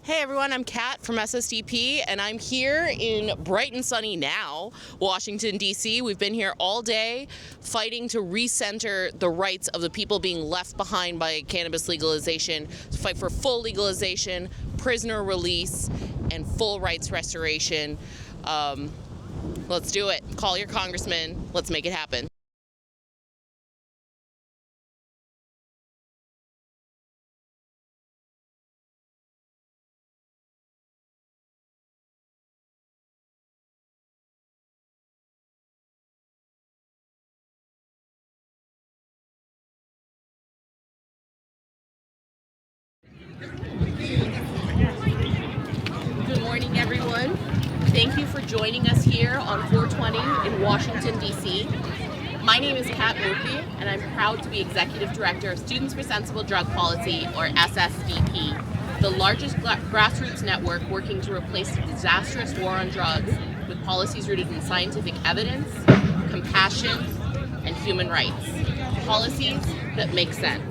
Hey everyone, I'm Kat from SSDP, and I'm here in bright and sunny now, Washington D.C. We've been here all day fighting to recenter the rights of the people being left behind by cannabis legalization, to fight for full legalization, prisoner release, and full rights restoration. Let's do it. Call your congressman. Let's make it happen. Good morning, everyone. Thank you for joining us here on 420 in Washington, D.C. My name is Murti, and I'm proud to be Executive Director of Students for Sensible Drug Policy, or SSDP, the largest grassroots network working to replace the disastrous war on drugs with policies rooted in scientific evidence, compassion, and human rights. Policies that make sense.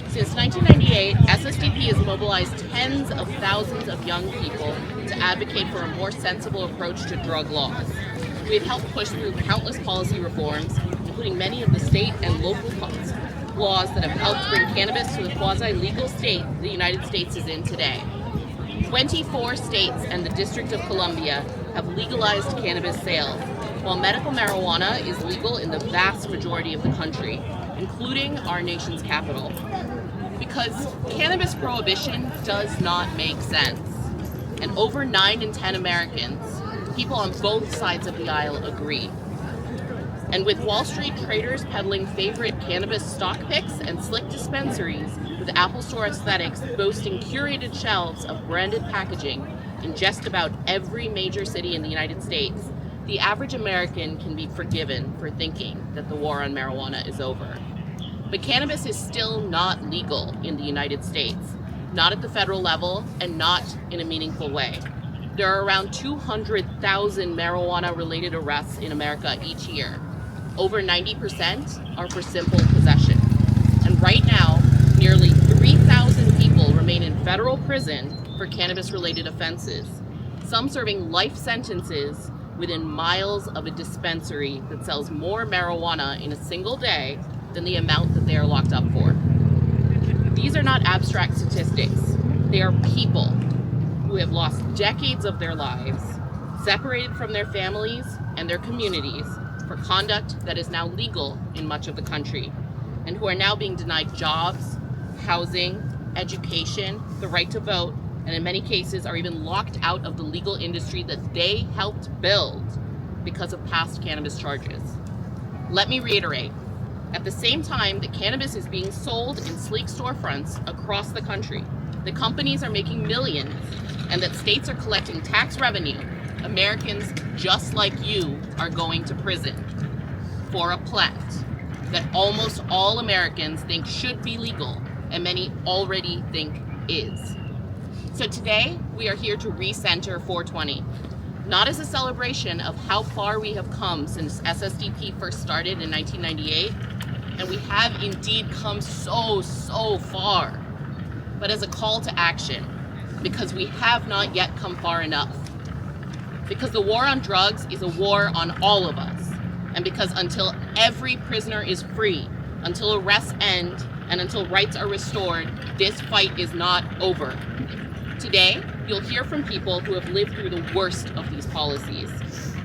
Since 1998, SSDP has mobilized tens of thousands of young people to advocate for a more sensible approach to drug laws. We have helped push through countless policy reforms, including many of the state and local laws that have helped bring cannabis to the quasi-legal state the United States is in today. 24 states and the District of Columbia have legalized cannabis sales, while medical marijuana is legal in the vast majority of the country, including our nation's capital. Because cannabis prohibition does not make sense. And over 9 in 10 Americans, people on both sides of the aisle, agree. And with Wall Street traders peddling favorite cannabis stock picks and slick dispensaries with Apple Store aesthetics boasting curated shelves of branded packaging in just about every major city in the United States, the average American can be forgiven for thinking that the war on marijuana is over. But cannabis is still not legal in the United States, not at the federal level and not in a meaningful way. There are around 200,000 marijuana-related arrests in America each year. Over 90% are for simple possession. And right now, nearly 3,000 people remain in federal prison for cannabis-related offenses, some serving life sentences within miles of a dispensary that sells more marijuana in a single day than the amount that they are locked up for. These are not abstract statistics. They are people who have lost decades of their lives, separated from their families and their communities for conduct that is now legal in much of the country, and who are now being denied jobs, housing, education, the right to vote, and in many cases are even locked out of the legal industry that they helped build because of past cannabis charges. Let me reiterate. At the same time that cannabis is being sold in sleek storefronts across the country, the companies are making millions, and that states are collecting tax revenue, Americans just like you are going to prison for a plant that almost all Americans think should be legal, and many already think is. So today, we are here to recenter 420, not as a celebration of how far we have come since SSDP first started in 1998, and we have indeed come so far, but as a call to action, because we have not yet come far enough. Because the war on drugs is a war on all of us, and because until every prisoner is free, until arrests end, and until rights are restored, this fight is not over. Today, you'll hear from people who have lived through the worst of these policies,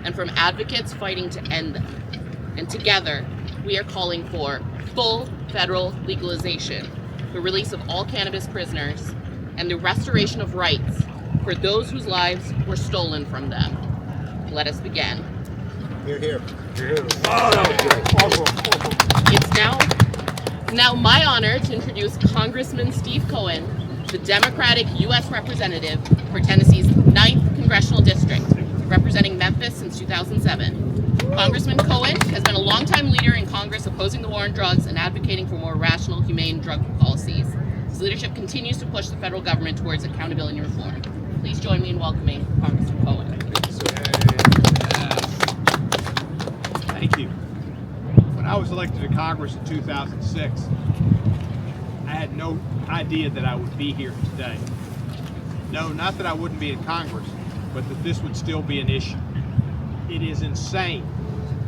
and from advocates fighting to end them. And together, we are calling for full federal legalization, the release of all cannabis prisoners, and the restoration of rights for those whose lives were stolen from them. Let us begin. Hear, hear. It's now my honor to introduce Congressman Steve Cohen, the Democratic U.S. Representative for Tennessee's 9th Congressional District, representing Memphis since 2007. Congressman Cohen has been a longtime leader in Congress opposing the war on drugs and advocating for more rational, humane drug policies. His leadership continues to push the federal government towards accountability and reform. Please join me in welcoming Congressman Cohen. Thank you. When I was elected to Congress in 2006, I had no idea that I would be here today. No, not that I wouldn't be in Congress, but that this would still be an issue. It is insane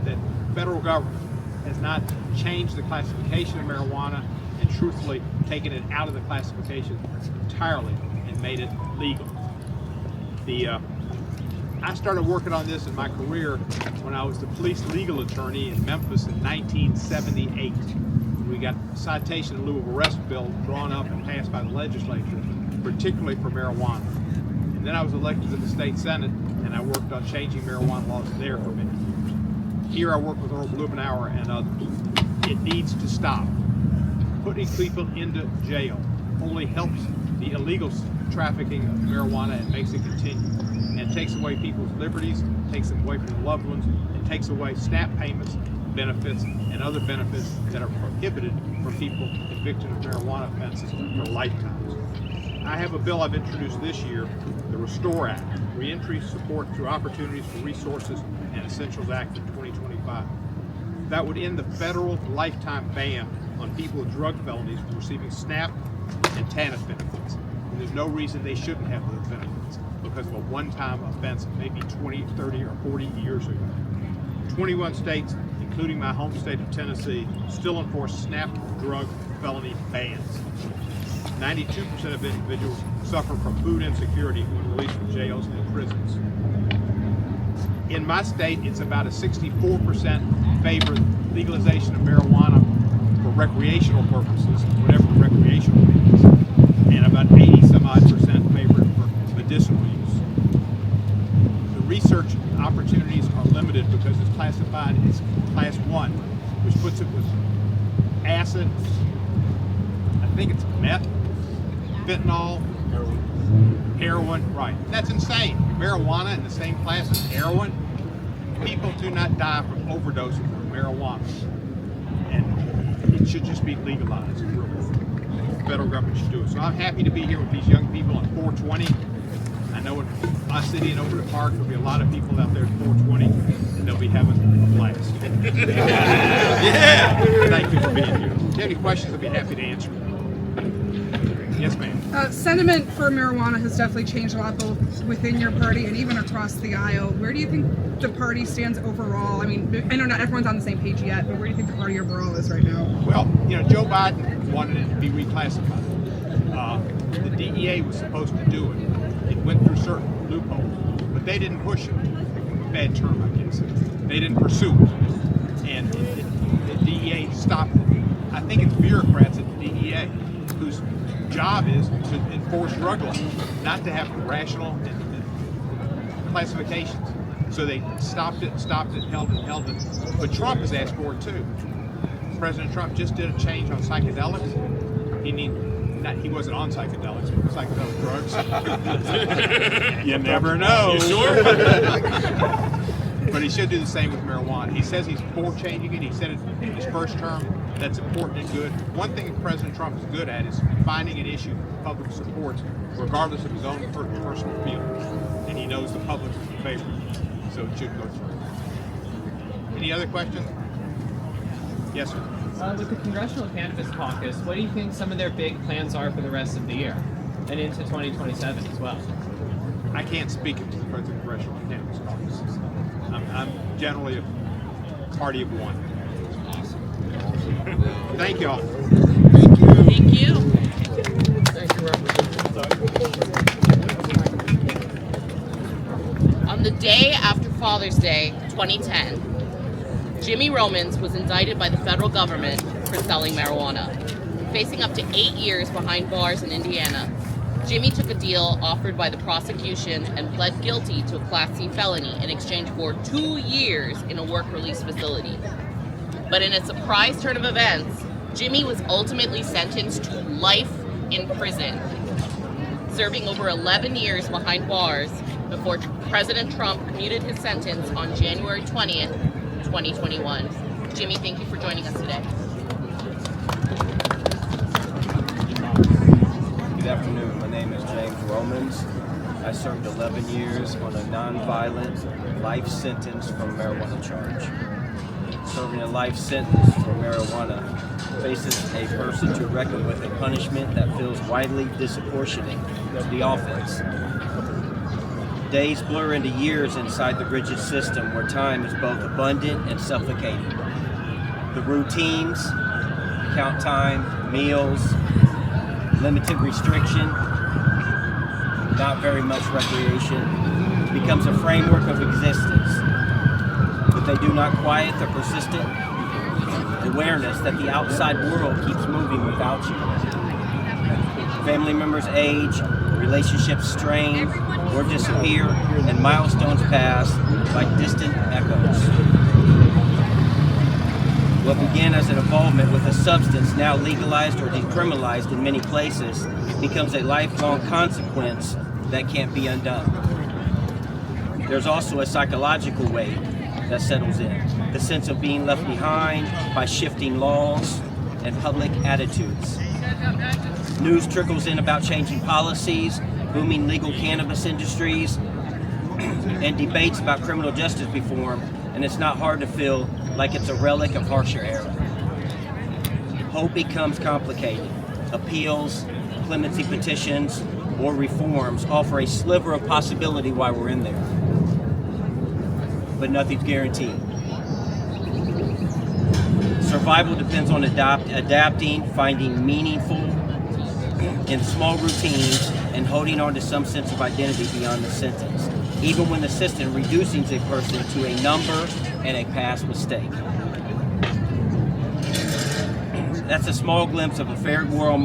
that the federal government has not changed the classification of marijuana and truthfully taken it out of the classification entirely and made it legal. I started working on this in my career when I was the police legal attorney in Memphis in 1978. We got a citation in lieu of arrest bill drawn up and passed by the legislature, particularly for marijuana. And then I was elected to the state senate, and I worked on changing marijuana laws there for many years. Here I work with Earl Blumenauer and others. It needs to stop. Putting people into jail only helps the illegal trafficking of marijuana and makes it continue. And it takes away people's liberties, takes them away from their loved ones, and takes away SNAP payments, benefits, and other benefits that are prohibited from people convicted of marijuana offenses for lifetimes. I have a bill I've introduced this year, the Restore Act, Reentry Support Through Opportunities for Resources and Essentials Act of 2025. That would end the federal lifetime ban on people with drug felonies from receiving SNAP and TANF benefits. And there's no reason they shouldn't have those benefits because of a one-time offense maybe 20, 30, or 40 years ago. 21 states, including my home state of Tennessee, still enforce SNAP drug felony bans. 92% of individuals suffer from food insecurity when released from jails and prisons. In my state, it's about a 64% favor legalization of marijuana for recreational purposes, whatever recreational means, and about 80-some-odd% favor it for medicinal use. The research opportunities are limited because it's classified as class 1, which puts it with acid, I think it's meth, fentanyl, heroin, right. That's insane. Marijuana in the same class as heroin. People do not die from overdoses of marijuana. And it should just be legalized. The federal government should do it. So I'm happy to be here with these young people on 420. I know in my city and over the park there'll be a lot of people out there at 420 and they'll be having a blast. Yeah! Thank you for being here. If you have any questions, I'll be happy to answer. Yes, ma'am. Sentiment for marijuana has definitely changed a lot, both within your party and even across the aisle. Where do you think the party stands overall? I mean, I know not everyone's on the same page yet, but where do you think the party overall is right now? Well, you know, Joe Biden wanted it to be reclassified. The DEA was supposed to do it. It went through certain loopholes, but they didn't push it. Bad term, I guess. They didn't pursue it. And the DEA stopped it. I think it's bureaucrats at the DEA whose job is to enforce drug law, not to have rational classifications. So they stopped it, held it. But Trump has asked for it too. President Trump just did a change on psychedelics. He wasn't on psychedelics, but psychedelic drugs. You never know. You sure? But he should do the same with marijuana. He says he's for changing it. He said it in his first term. That's important and good. One thing President Trump is good at is finding an issue the public supports, regardless of his own personal feelings. And he knows the public is in favor, so it should go through. Any other questions? Yes, sir. With the Congressional Cannabis Caucus, what do you think some of their big plans are for the rest of the year and into 2027 as well? I can't speak for the Congressional Cannabis Caucus. I'm generally a party of one. Thank you all. Thank you. Thank you, Representative. On the day after Father's Day 2010, Jimmy Romans was indicted by the federal government for selling marijuana. Facing up to 8 years behind bars in Indiana, Jimmy took a deal offered by the prosecution and pled guilty to a Class C felony in exchange for 2 years in a work-release facility. But in a surprise turn of events, Jimmy was ultimately sentenced to life in prison, serving over 11 years behind bars before President Trump commuted his sentence on January 20th, 2021. Jimmy, thank you for joining us today. Good afternoon. My name is James Romans. I served 11 years on a nonviolent life sentence for marijuana charge. Serving a life sentence for marijuana faces a person to reckon with a punishment that feels widely disproportionate the offense. Days blur into years inside the rigid system where time is both abundant and suffocating. The routines, count time, meals, limited restriction, not very much recreation, becomes a framework of existence. But they do not quiet the persistent awareness that the outside world keeps moving without you. Family members age, relationships strain or disappear, and milestones pass like distant echoes. What began as an involvement with a substance now legalized or decriminalized in many places becomes a lifelong consequence that can't be undone. There's also a psychological weight that settles in, the sense of being left behind by shifting laws and public attitudes. News trickles in about changing policies, booming legal cannabis industries, and debates about criminal justice reform, and it's not hard to feel like it's a relic of harsher era. Hope becomes complicated. Appeals, clemency petitions, or reforms offer a sliver of possibility while we're in there. But nothing's guaranteed. Survival depends on adapting, finding meaningful in small routines, and holding on to some sense of identity beyond the sentence, even when the system reduces a person to a number and a past mistake. That's a small glimpse of a failed war on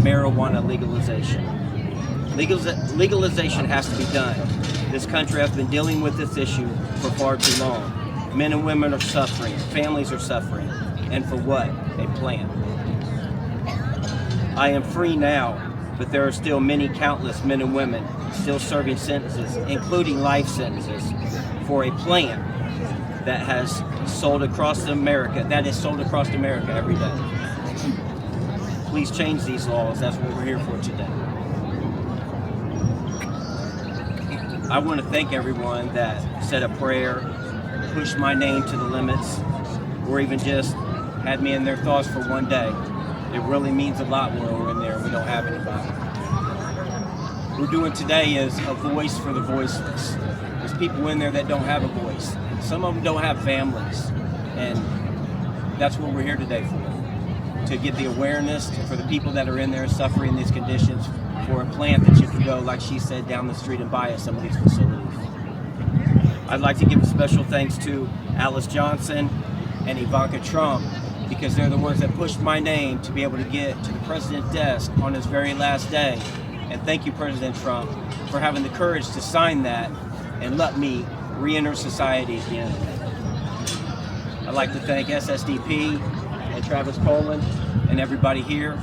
marijuana legalization. Legalization has to be done. This country has been dealing with this issue for far too long. Men and women are suffering, families are suffering, and for what? A plan. I am free now, but there are still many countless men and women still serving sentences, including life sentences, for a plan that has sold across America, every day. Please change these laws. That's what we're here for today. I want to thank everyone that said a prayer, pushed my name to the limits, or even just had me in their thoughts for one day. It really means a lot when we're in there and we don't have anybody. What we're doing today is a voice for the voiceless. There's people in there that don't have a voice. Some of them don't have families. And that's what we're here today for. To get the awareness for the people that are in there suffering these conditions, for a plant that you can go, like she said, down the street and buy at some of these facilities. I'd like to give a special thanks to Alice Johnson and Ivanka Trump, because they're the ones that pushed my name to be able to get to the president's desk on his very last day. And thank you, President Trump, for having the courage to sign that and let me re-enter society again. I'd like to thank SSDP and Travis Cohen and everybody here.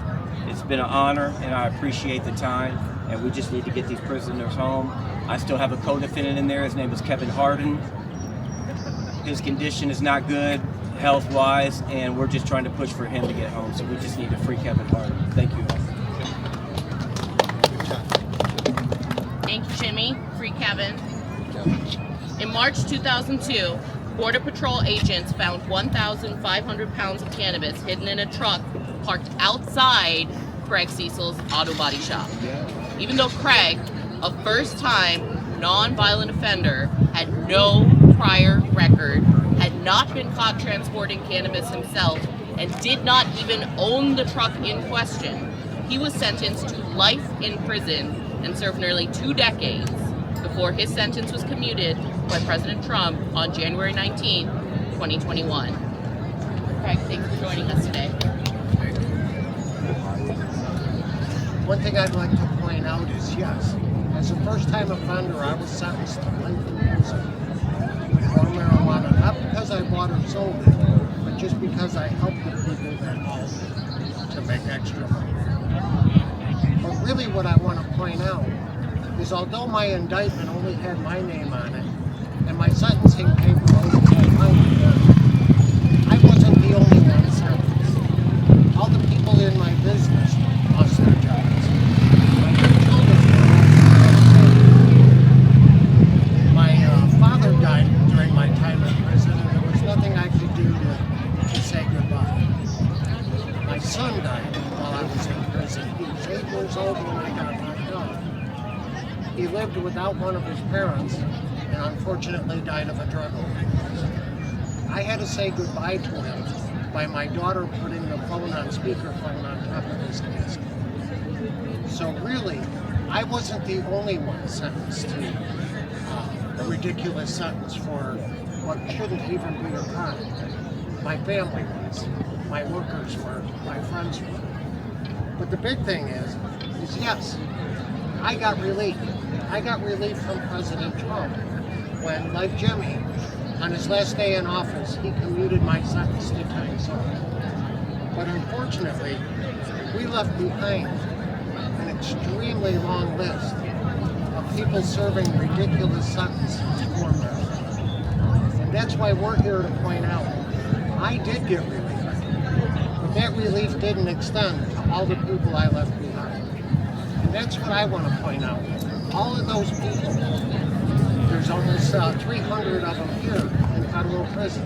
It's been an honor, and I appreciate the time, and we just need to get these prisoners home. I still have a co-defendant in there. His name is Kevin Harden. His condition is not good health-wise, and we're just trying to push for him to get home, so we just need to free Kevin Harden. Thank you. Thank you, Jimmy. Free Kevin. In March 2002, Border Patrol agents found 1,500 pounds of cannabis hidden in a truck parked outside Craig Cesal's auto body shop. Even though Craig, a first-time non-violent offender, had no prior record, had not been caught transporting cannabis himself, and did not even own the truck in question, he was sentenced to life in prison and served nearly 2 decades before his sentence was commuted by President Trump on January 19, 2021. Craig, thanks for joining us today. One thing I'd like to point out is, yes, as a first-time offender, I was sentenced to life in prison for marijuana, not because I bought or sold it, but just because I helped the people that owned it to make extra money. But really what I want to point out is, although my indictment only had my name on it, and my sentencing paper only had my name on it, I wasn't the only one sentenced. All the people in my business lost their jobs. My two children were my father died during my time in prison, and there was nothing I could do to say goodbye. My son died while I was in prison. He was 8 years He lived without one of his parents and unfortunately died of a drug overdose. I had to say goodbye to him by my daughter putting the phone on speakerphone on top of his casket. So really, I wasn't the only one sentenced to a ridiculous sentence for what shouldn't even be a crime. My family was, my workers were, my friends were. But the big thing is yes, I got relief. I got relief from President Trump when, like Jimmy, on his last day in office, he commuted my sentence to 10 years. But unfortunately, we left behind an extremely long list of people serving ridiculous sentences for marijuana. And that's why we're here to point out, I did get relief. But that relief didn't extend to all the people I left behind. And that's what I want to point out. All of those people, there's almost 300 of them here in federal prison.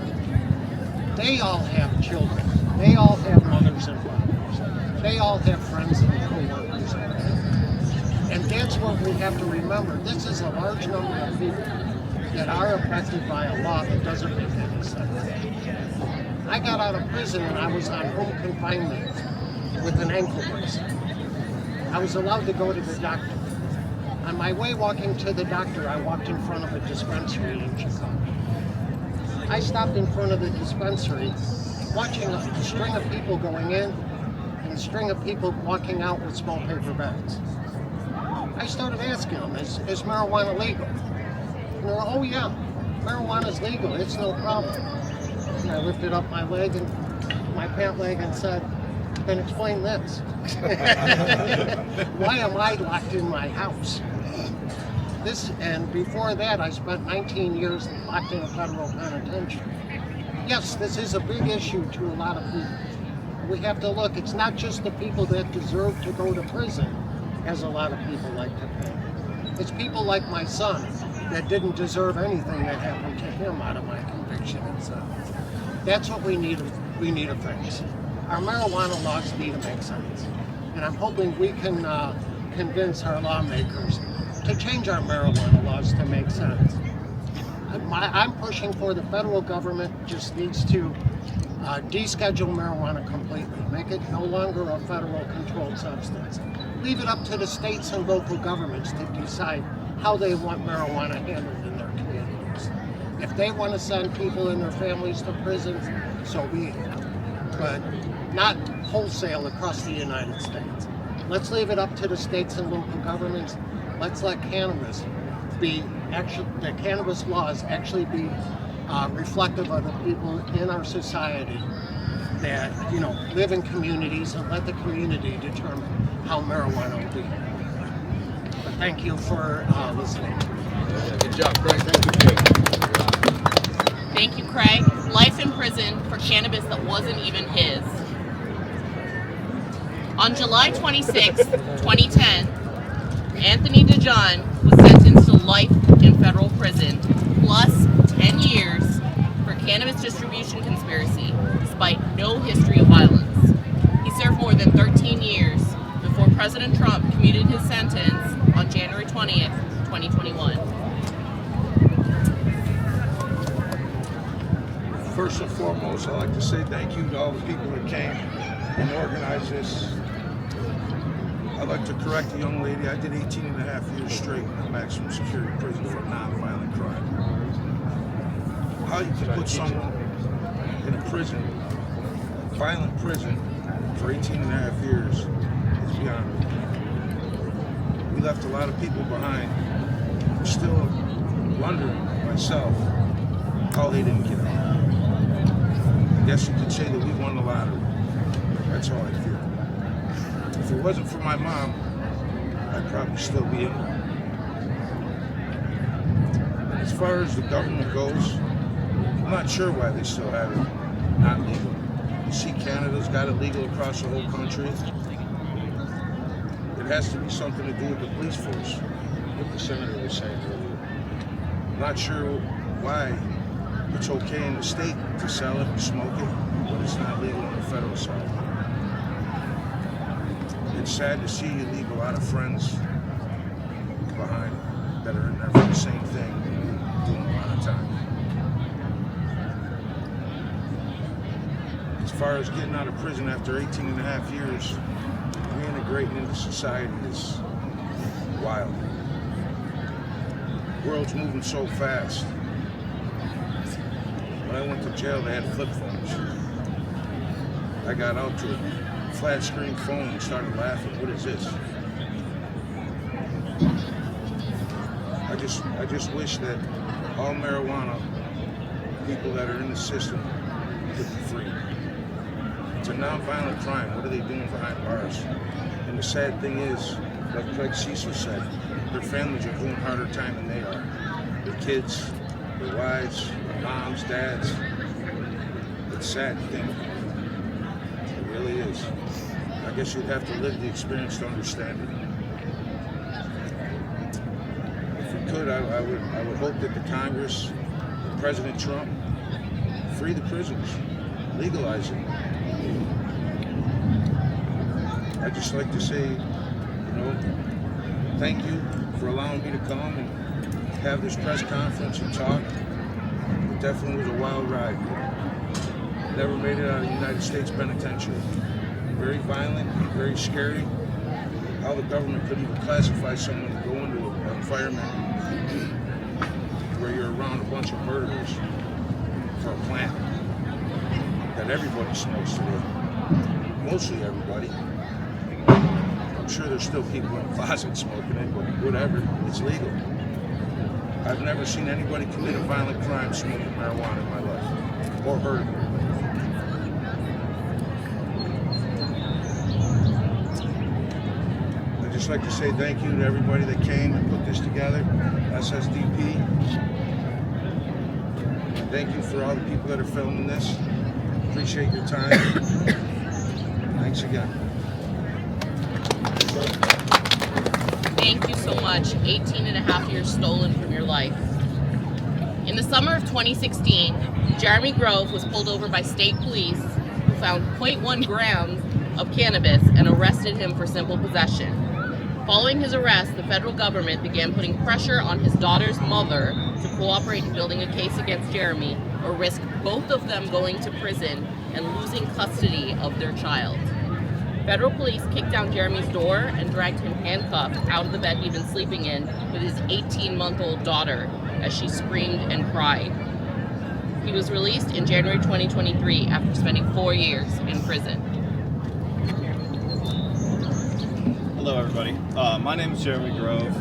They all have children. They all have mothers and fathers. They all have friends and co-workers. And that's what we have to remember. This is a large number of people that are affected by a law that doesn't make any sense. I got out of prison and I was on home confinement with an ankle brace. I was allowed to go to the doctor. On my way walking to the doctor, I walked in front of a dispensary in Chicago. I stopped in front of the dispensary, watching a string of people going in and a string of people walking out with small paper bags. I started asking them, is marijuana legal? And they're like, oh yeah, marijuana's legal, it's no problem. And I lifted up my leg and my pant leg and said, then explain this. Why am I locked in my house? And before that, I spent 19 years locked in a federal penitentiary. Yes, this is a big issue to a lot of people. We have to look, it's not just the people that deserve to go to prison, as a lot of people like to think. It's people like my son that didn't deserve anything that happened to him out of my conviction and sentence. That's what we need to fix. Our marijuana laws need to make sense. And I'm hoping we can convince our lawmakers to change our marijuana laws to make sense. I'm pushing for the federal government just needs to deschedule marijuana completely, make it no longer a federal controlled substance. Leave it up to the states and local governments to decide how they want marijuana handled in their communities. If they want to send people and their families to prison, so be it. But not wholesale across the United States. Let's leave it up to the states and local governments. Let's let cannabis be the cannabis laws actually be reflective of the people in our society that live in communities, and let the community determine how marijuana will be. But thank you for listening. Good job, Craig. Thank you, Craig. Life in prison for cannabis that wasn't even his. On July 26, 2010, Anthony DeJohn was sentenced to life in federal prison, plus 10 years for cannabis distribution conspiracy, despite no history of violence. He served more than 13 years before President Trump commuted his sentence on January 20th, 2021. First and foremost, I'd like to say thank you to all the people that came and organized this. I'd like to correct a young lady. I did 18 and a half years straight in maximum security prison for a nonviolent crime. How you can put someone in a prison, violent prison, for 18 and a half years is beyond me. We left a lot of people behind. I'm still wondering myself how they didn't get out. I guess you could say that we won the lottery. That's how I feel. If it wasn't for my mom, I'd probably still be in there. As far as the government goes, I'm not sure why they still have it not legal. You see Canada's got it legal across the whole country. It has to be something to do with the police force, what the senator was saying earlier. I'm not sure why it's okay in the state to sell it and smoke it, but it's not legal on the federal side. It's sad to see you leave a lot of friends behind. that are in there for the same thing doing a lot of time. As far as getting out of prison after 18 and a half years, reintegrating into society is wild. The world's moving so fast. When I went to jail, they had flip phones. I got out to a flat screen phone and started laughing. What is this? I just wish that all marijuana people that are in the system could be free. It's a nonviolent crime. What are they doing behind bars? And the sad thing is, like Cesal said, their families are doing harder time than they are. Their kids, their wives, moms, dads. It's a sad thing. It really is. I guess you'd have to live the experience to understand it. If we could, I would hope that the Congress, President Trump, free the prisoners, legalize it. I'd just like to say, thank you for allowing me to come and have this press conference and talk. It definitely was a wild ride. Never made it out of the United States Penitentiary. Very violent, very scary. How the government could even classify someone to go into an environment where you're around a bunch of murderers for a plant that everybody smokes today. Mostly everybody. I'm sure there's still people in the closet smoking it, but whatever, it's legal. I've never seen anybody commit a violent crime smoking marijuana in my life, or heard of it. I'd just like to say thank you to everybody that came and put this together, SSDP. Thank you for all the people that are filming this. Appreciate your time. Thanks again. Thank you so much. 18 and a half years stolen from your life. In the summer of 2016, Jeremy Grove was pulled over by state police who found 0.1 grams of cannabis and arrested him for simple possession. Following his arrest, the federal government began putting pressure on his daughter's mother to cooperate in building a case against Jeremy or risk both of them going to prison and losing custody of their child. Federal police kicked down Jeremy's door and dragged him handcuffed out of the bed he'd been sleeping in with his 18-month-old daughter as she screamed and cried. He was released in January 2023 after spending 4 years in prison. Hello everybody, my name is Jeremy Grove,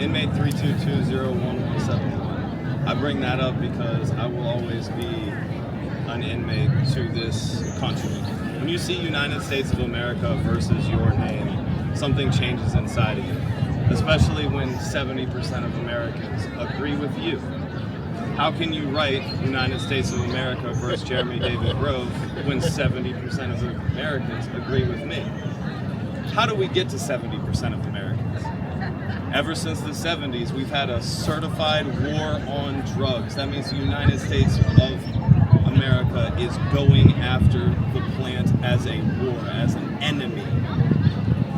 inmate 3220117. I bring that up because I will always be an inmate to this country. When you see United States of America versus your name, something changes inside of you, especially when 70% of Americans agree with you. How can you write United States of America versus Jeremy David Grove when 70% of Americans agree with me? How do we get to 70% of Americans? Ever since the 70s, we've had a certified war on drugs. That means the United States of America is going after the plant as a war, as an enemy.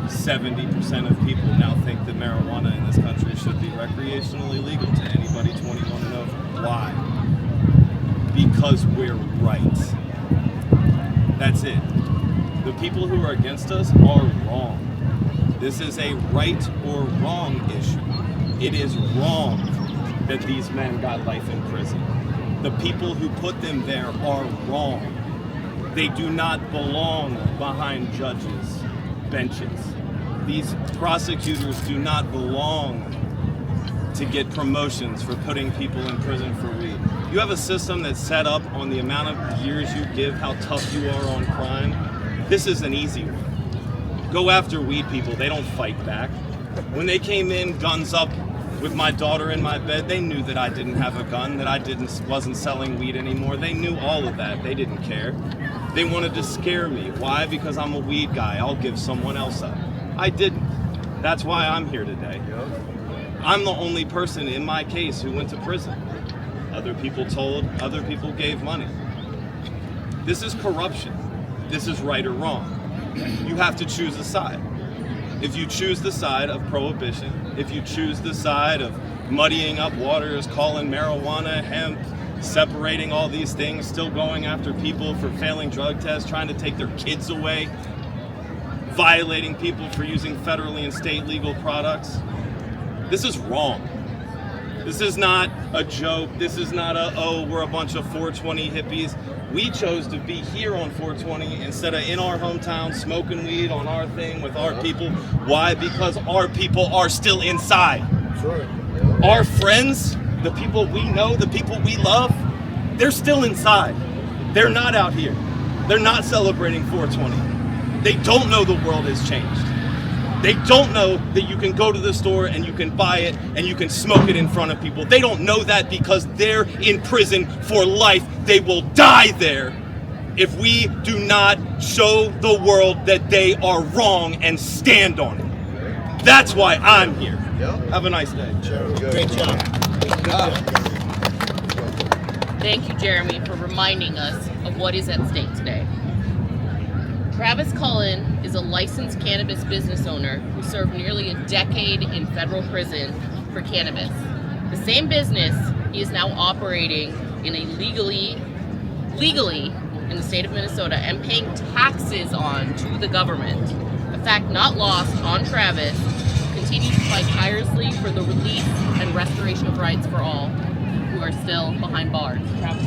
70% of people now think that marijuana in this country should be recreationally legal to anybody 21 and over. Why? Because we're right. That's it. The people who are against us are wrong. This is a right or wrong issue. It is wrong that these men got life in prison. The people who put them there are wrong. They do not belong behind judges' benches. These prosecutors do not belong to get promotions for putting people in prison for weed. You have a system that's set up on the amount of years you give, how tough you are on crime. This is an easy one. Go after weed people, they don't fight back. When they came in, guns up, with my daughter in my bed, they knew that I didn't have a gun, that I wasn't selling weed anymore. They knew all of that. They didn't care. They wanted to scare me. Why? Because I'm a weed guy. I'll give someone else up. I didn't. That's why I'm here today. I'm the only person in my case who went to prison. Other people told, other people gave money. This is corruption. This is right or wrong. You have to choose a side. If you choose the side of prohibition, if you choose the side of muddying up waters, calling marijuana, hemp, separating all these things, still going after people for failing drug tests, trying to take their kids away, violating people for using federally and state legal products, this is wrong. This is not a joke. This is not oh, we're a bunch of 420 hippies. We chose to be here on 420 instead of in our hometown smoking weed on our thing with our people. Why? Because our people are still inside. Sure. Our friends, the people we know, the people we love, they're still inside. They're not out here. They're not celebrating 420. They don't know the world has changed. They don't know that you can go to the store and you can buy it and you can smoke it in front of people. They don't know that because they're in prison for life. They will die there if we do not show the world that they are wrong and stand on it. That's why I'm here. Have a nice day. Great job. Thank you, Jeremy, for reminding us of what is at stake today. Travis Cullen is a licensed cannabis business owner who served nearly a decade in federal prison for cannabis. The same business he is now operating in legally in the state of Minnesota and paying taxes on to the government. A fact not lost on Travis, who continues to fight tirelessly for the release and restoration of rights for all who are still behind bars. Travis.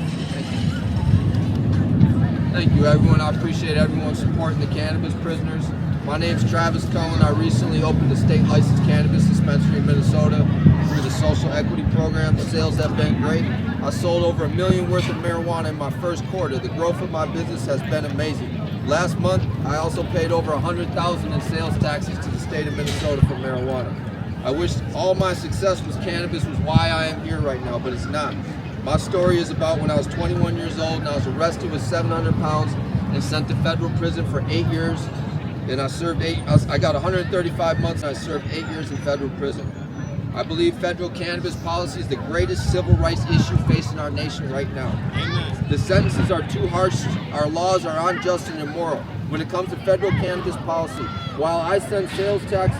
Thank you, everyone. I appreciate everyone supporting the cannabis prisoners. My name is Travis Cohen. I recently opened a state licensed cannabis dispensary in Minnesota through the social equity program. The sales have been great. I sold over $1 million worth of marijuana in my first quarter. The growth of my business has been amazing. Last month, I also paid over $100,000 in sales taxes to the state of Minnesota for marijuana. I wish all my success was cannabis was why I am here right now, but it's not. My story is about when I was 21 years old and I was arrested with 700 pounds and sent to federal prison for 8 years. And I got 135 months and I served 8 years in federal prison. I believe federal cannabis policy is the greatest civil rights issue facing our nation right now. The sentences are too harsh, our laws are unjust and immoral. When it comes to federal cannabis policy, while I send sales tax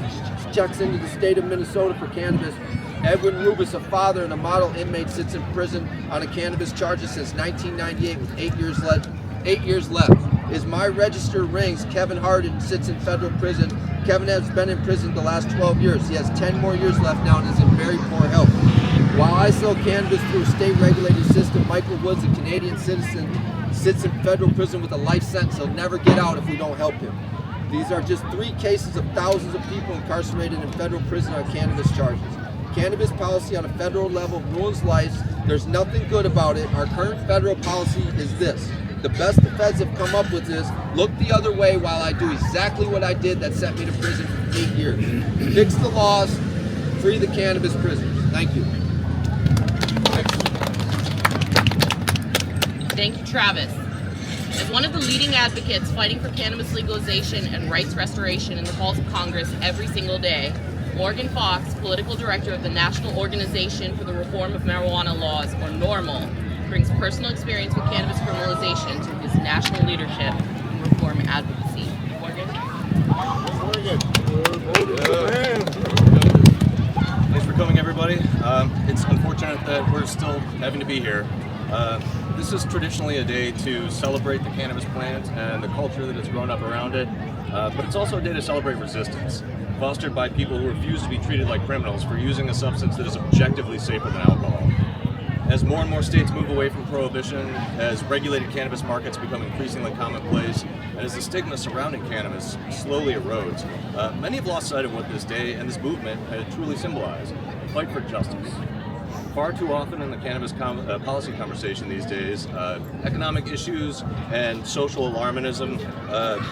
checks into the state of Minnesota for cannabis, Edwin Rubis, a father and a model inmate, sits in prison on a cannabis charges since 1998 with 8 years left. 8 years left. As my register rings, Kevin Harden sits in federal prison. Kevin has been in prison the last 12 years. He has 10 more years left now and is in very poor health. While I sell cannabis through a state-regulated system, Michael Woods, a Canadian citizen, sits in federal prison with a life sentence. He'll never get out if we don't help him. These are just 3 cases of thousands of people incarcerated in federal prison on cannabis charges. Cannabis policy on a federal level ruins lives. There's nothing good about it. Our current federal policy is this. The best the feds have come up with is look the other way while I do exactly what I did that sent me to prison for 8 years. Fix the laws, free the cannabis prisoners. Thank you. Thank you, Travis. As one of the leading advocates fighting for cannabis legalization and rights restoration in the halls of Congress every single day, Morgan Fox, political director of the National Organization for the Reform of Marijuana Laws, or NORML, brings personal experience with cannabis criminalization to his national leadership in reform advocacy. Morgan? Thanks for coming, everybody. It's unfortunate that we're still having to be here. This is traditionally a day to celebrate the cannabis plant and the culture that has grown up around it, but it's also a day to celebrate resistance, fostered by people who refuse to be treated like criminals for using a substance that is objectively safer than alcohol. As more and more states move away from prohibition, as regulated cannabis markets become increasingly commonplace, and as the stigma surrounding cannabis slowly erodes, many have lost sight of what this day and this movement truly symbolize: a fight for justice. Far too often in the cannabis policy conversation these days, economic issues and social alarmism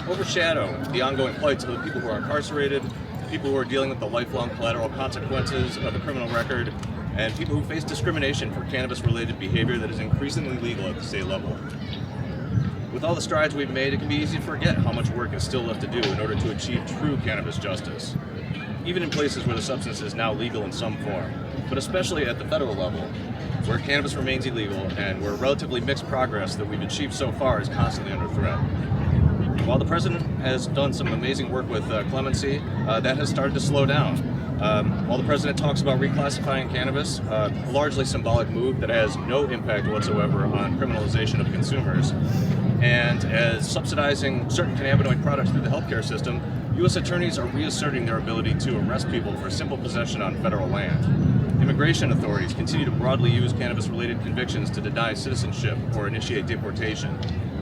overshadow the ongoing plights of the people who are incarcerated, people who are dealing with the lifelong collateral consequences of a criminal record, and people who face discrimination for cannabis-related behavior that is increasingly legal at the state level. With all the strides we've made, it can be easy to forget how much work is still left to do in order to achieve true cannabis justice, even in places where the substance is now legal in some form, but especially at the federal level, where cannabis remains illegal and where relatively mixed progress that we've achieved so far is constantly under threat. While the president has done some amazing work with clemency, that has started to slow down. While the president talks about reclassifying cannabis, a largely symbolic move that has no impact whatsoever on criminalization of consumers, and as subsidizing certain cannabinoid products through the healthcare system, U.S. attorneys are reasserting their ability to arrest people for simple possession on federal land. Immigration authorities continue to broadly use cannabis-related convictions to deny citizenship or initiate deportation.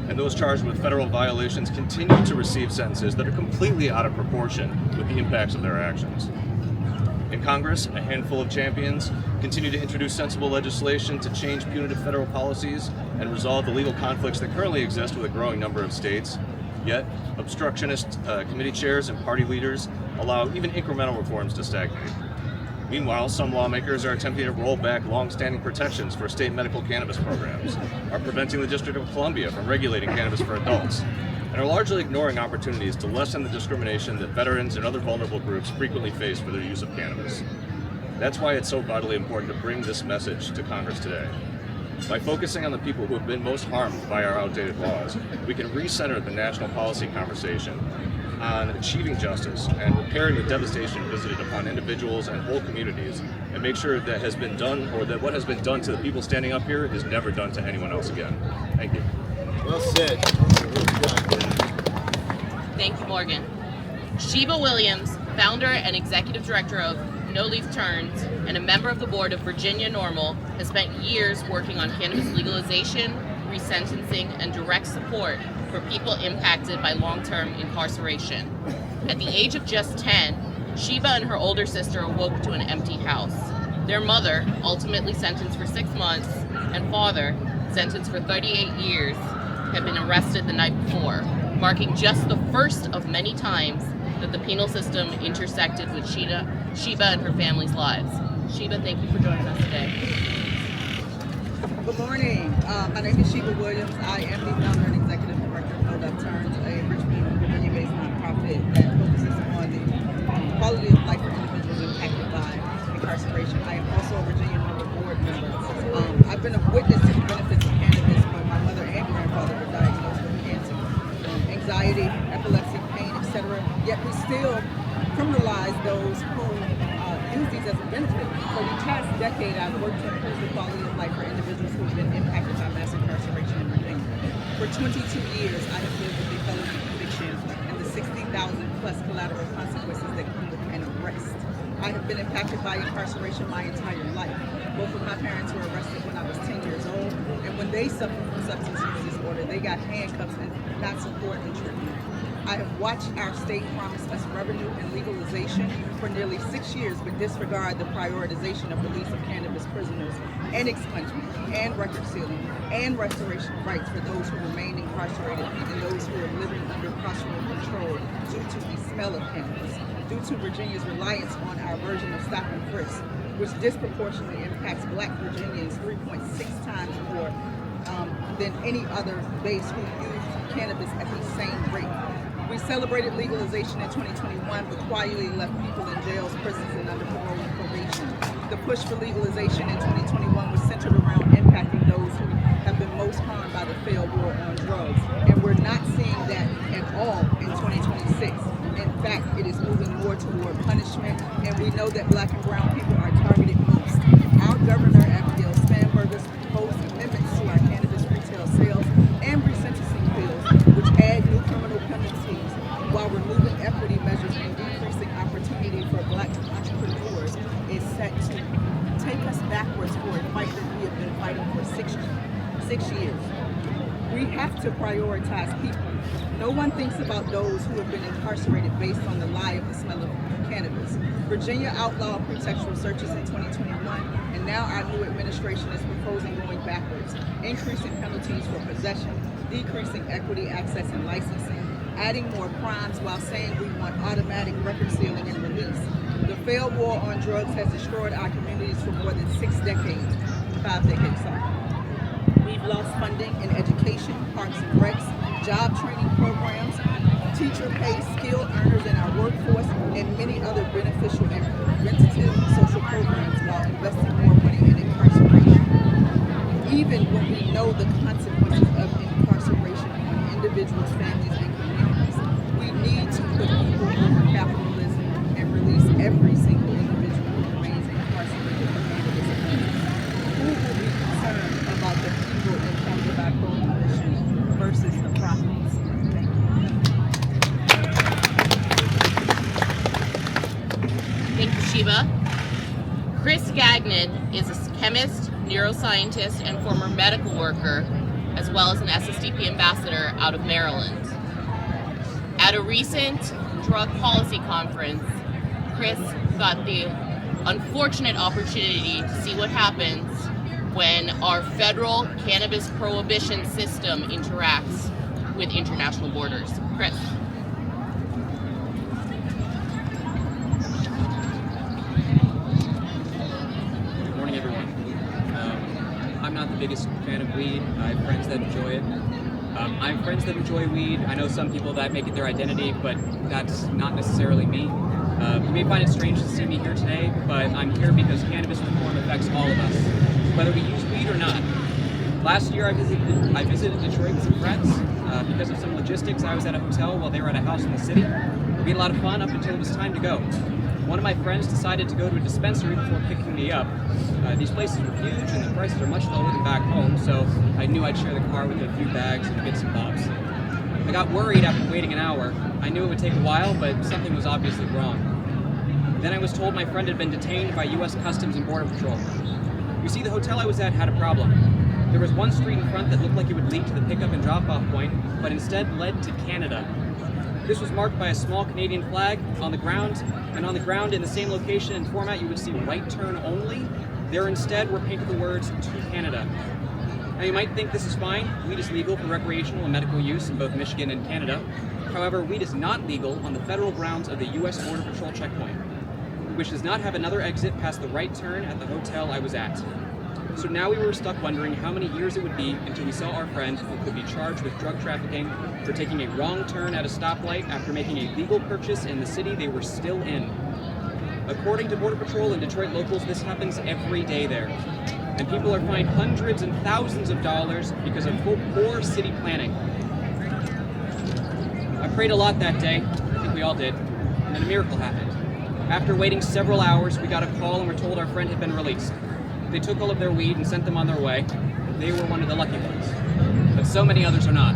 And those charged with federal violations continue to receive sentences that are completely out of proportion with the impacts of their actions. In Congress, a handful of champions continue to introduce sensible legislation to change punitive federal policies and resolve the legal conflicts that currently exist with a growing number of states. Yet, obstructionist committee chairs and party leaders allow even incremental reforms to stagnate. Meanwhile, some lawmakers are attempting to roll back long-standing protections for state medical cannabis programs, are preventing the District of Columbia from regulating cannabis for adults, and are largely ignoring opportunities to lessen the discrimination that veterans and other vulnerable groups frequently face for their use of cannabis. That's why it's so vitally important to bring this message to Congress today. By focusing on the people who have been most harmed by our outdated laws, we can recenter the national policy conversation on achieving justice and repairing the devastation visited upon individuals and whole communities, and make sure that has been done, or that what has been done to the people standing up here is never done to anyone else again. Thank you. Well said. Thank you, Morgan. Sheba Williams, founder and executive director of No Leaf Turns and a member of the board of Virginia NORML, has spent years working on cannabis legalization, resentencing, and direct support for people impacted by long-term incarceration. At the age of just 10, Sheba and her older sister awoke to an empty house. Their mother, ultimately sentenced for 6 months, and father, sentenced for 38 years, had been arrested the night before, marking just the first of many times that the penal system intersected with Sheba and her family's lives. Sheba, thank you for joining us today. Good morning. My name is Sheba Williams. I am the founder and executive director of No Left Turns, a Richmond, Virginia-based nonprofit that focuses on the quality of life for individuals impacted by incarceration. I am also a Virginia NORML board member. I've been a witness to the benefits of cannabis when my mother and grandfather were diagnosed with cancer, anxiety, epilepsy, pain, etc. Yet we still criminalize those who use these as a benefit. For the past decade, I've worked to improve the quality of life for individuals who have been impacted by mass incarceration in Virginia. For 22 years, I have lived with the felony conviction and the 60,000 plus collateral consequences that come with an arrest. I have been impacted by incarceration my entire life. Both of my parents were arrested when I was 10 years old, and when they suffered from substance use disorder, they got handcuffs and not support and treatment. I have watched our state promise us revenue and legalization for nearly 6 years, but disregard the prioritization of release of cannabis prisoners and expungement and record sealing and restoration of rights for those who remain incarcerated and those who are living under carceral control due to the smell of cannabis, due to Virginia's reliance on our version of stop and frisk, which disproportionately impacts Black Virginians 3.6 times more than any other base who use cannabis at the same rate. We celebrated legalization in 2021, but quietly left people in jails, prisons, and under parole and probation. The push for legalization in 2021 was centered around impacting those who have been most harmed by the failed war on drugs. And we're not seeing that at all in 2026. In fact, it is moving more toward punishment, and we know that Black and brown people are targeted most. Our governor, Abigail Spanberger, proposed amendments to our cannabis retail sales and resentencing bills, which add new criminal penalties while removing equity measures and decreasing opportunity for Black entrepreneurs, is set to take us backwards for a fight that we have been fighting for six years. We have to prioritize people. No one thinks about those who have been incarcerated based on the lie of the smell of cannabis. Virginia outlawed pretextual searches in 2021, and now our new administration is proposing going backwards, increasing penalties for possession, decreasing equity access and licensing, adding more crimes while saying we want automatic record sealing and release. The failed war on drugs has destroyed our communities for more than 5 decades. We've lost funding in education, parks and recs, job training programs, teacher pay, skilled earners in our workforce, and many other beneficial and preventative social programs while investing more money in incarceration. Even when we know the consequences of incarceration on individuals, families, and communities, Thank you, Shiva. Chris Gagnon is a chemist, neuroscientist, and former medical worker, as well as an SSDP ambassador out of Maryland. At a recent drug policy conference, Chris got the unfortunate opportunity to see what happens when our federal cannabis prohibition system interacts with international borders. Chris. Good morning, everyone. I'm not the biggest fan of weed. I have friends that enjoy it. I have friends that enjoy weed. I know some people that make it their identity, but that's not necessarily me. You may find it strange to see me here today, but I'm here because cannabis reform affects all of us, whether we use weed or not. Last year I visited Detroit with some friends. Because of some logistics, I was at a hotel while they were at a house in the city. We had a lot of fun up until it was time to go. One of my friends decided to go to a dispensary before picking me up. These places were huge and the prices are much lower than back home, so I knew I'd share the car with a few bags and bits and bobs. I got worried after waiting an hour. I knew it would take a while, but something was obviously wrong. Then I was told my friend had been detained by U.S. Customs and Border Patrol. You see, the hotel I was at had a problem. There was one street in front that looked like it would lead to the pickup and drop-off point, but instead led to Canada. This was marked by a small Canadian flag on the ground, and on the ground in the same location and format you would see right turn only. There instead were painted the words "to Canada." Now you might think this is fine. Weed is legal for recreational and medical use in both Michigan and Canada. However, weed is not legal on the federal grounds of the U.S. Border Patrol checkpoint, which does not have another exit past the right turn at the hotel I was at. So now we were stuck wondering how many years it would be until we saw our friend who could be charged with drug trafficking for taking a wrong turn at a stoplight after making a legal purchase in the city they were still in. According to Border Patrol and Detroit locals, this happens every day there. And people are fined hundreds and thousands of dollars because of poor city planning. I prayed a lot that day, I think we all did, and then a miracle happened. After waiting several hours, we got a call and were told our friend had been released. They took all of their weed and sent them on their way. They were one of the lucky ones. But so many others are not.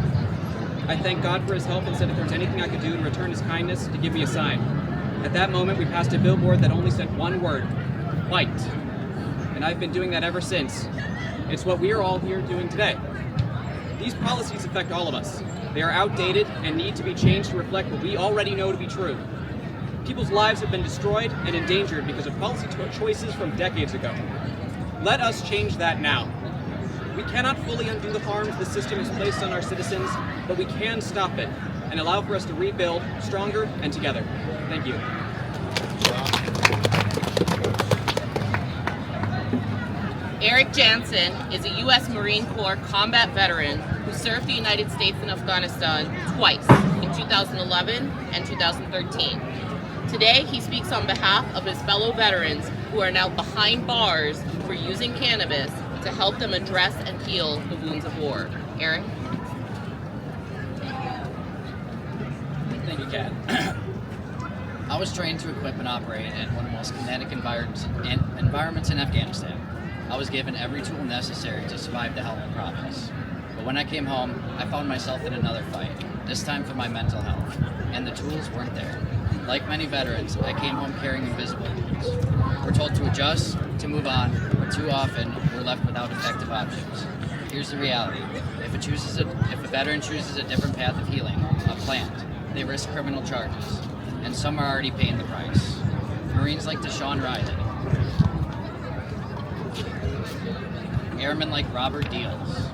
I thanked God for his help and said if there was anything I could do to return his kindness, to give me a sign. At that moment, we passed a billboard that only said one word: fight. And I've been doing that ever since. It's what we are all here doing today. These policies affect all of us. They are outdated and need to be changed to reflect what we already know to be true. People's lives have been destroyed and endangered because of policy choices from decades ago. Let us change that now. We cannot fully undo the harms the system has placed on our citizens, but we can stop it and allow for us to rebuild stronger and together. Thank you. Eric Jansen is a U.S. Marine Corps combat veteran who served the United States in Afghanistan twice, in 2011 and 2013. Today, he speaks on behalf of his fellow veterans who are now behind bars for using cannabis to help them address and heal the wounds of war. Eric? Thank you, Kat. I was trained to equip and operate in one of the most kinetic environments in Afghanistan. I was given every tool necessary to survive the hell of the process. But when I came home, I found myself in another fight, this time for my mental health, and the tools weren't there. Like many veterans, I came home carrying invisible wounds. We're told to adjust, to move on, but too often we're left without effective options. Here's the reality. If a veteran chooses a different path of healing, a plant, they risk criminal charges, and some are already paying the price. Marines like DeJohn Riley, airmen like Robert Deals,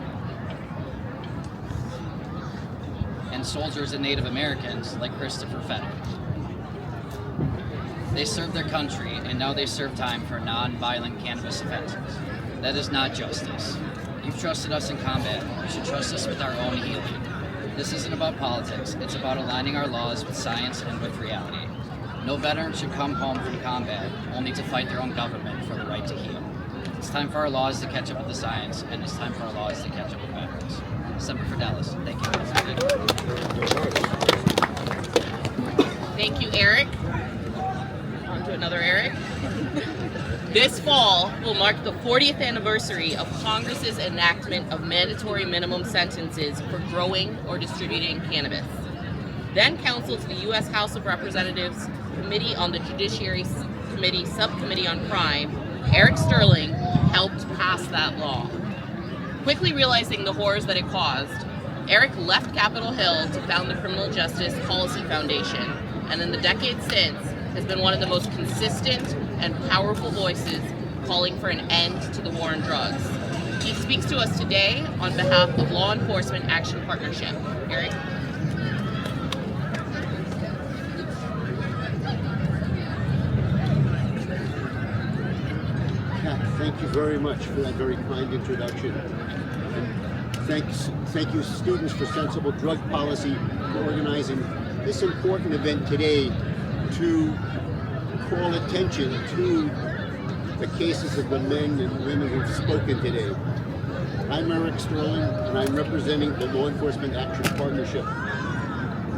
and soldiers and Native Americans like Christopher Fenner. They served their country, and now they serve time for non-violent cannabis offenses. That is not justice. You've trusted us in combat. You should trust us with our own healing. This isn't about politics. It's about aligning our laws with science and with reality. No veteran should come home from combat only to fight their own government for the right to heal. It's time for our laws to catch up with the science, and it's time for our laws to catch up with veterans. Semper Fidelis. Thank you. Thank you, Eric. On to another Eric. This fall will mark the 40th anniversary of Congress's enactment of mandatory minimum sentences for growing or distributing cannabis. Then counsel to the U.S. House of Representatives Committee on the Judiciary Committee Subcommittee on Crime, Eric Sterling helped pass that law. Quickly realizing the horrors that it caused, Eric left Capitol Hill to found the Criminal Justice Policy Foundation, and in the decades since has been one of the most consistent and powerful voices calling for an end to the war on drugs. He speaks to us today on behalf of Law Enforcement Action Partnership. Eric? Thank you very much for that very kind introduction. And thank you, Students for Sensible Drug Policy, for organizing this important event today to call attention to the cases of the men and women who've spoken today. I'm Eric Sterling, and I'm representing the Law Enforcement Action Partnership.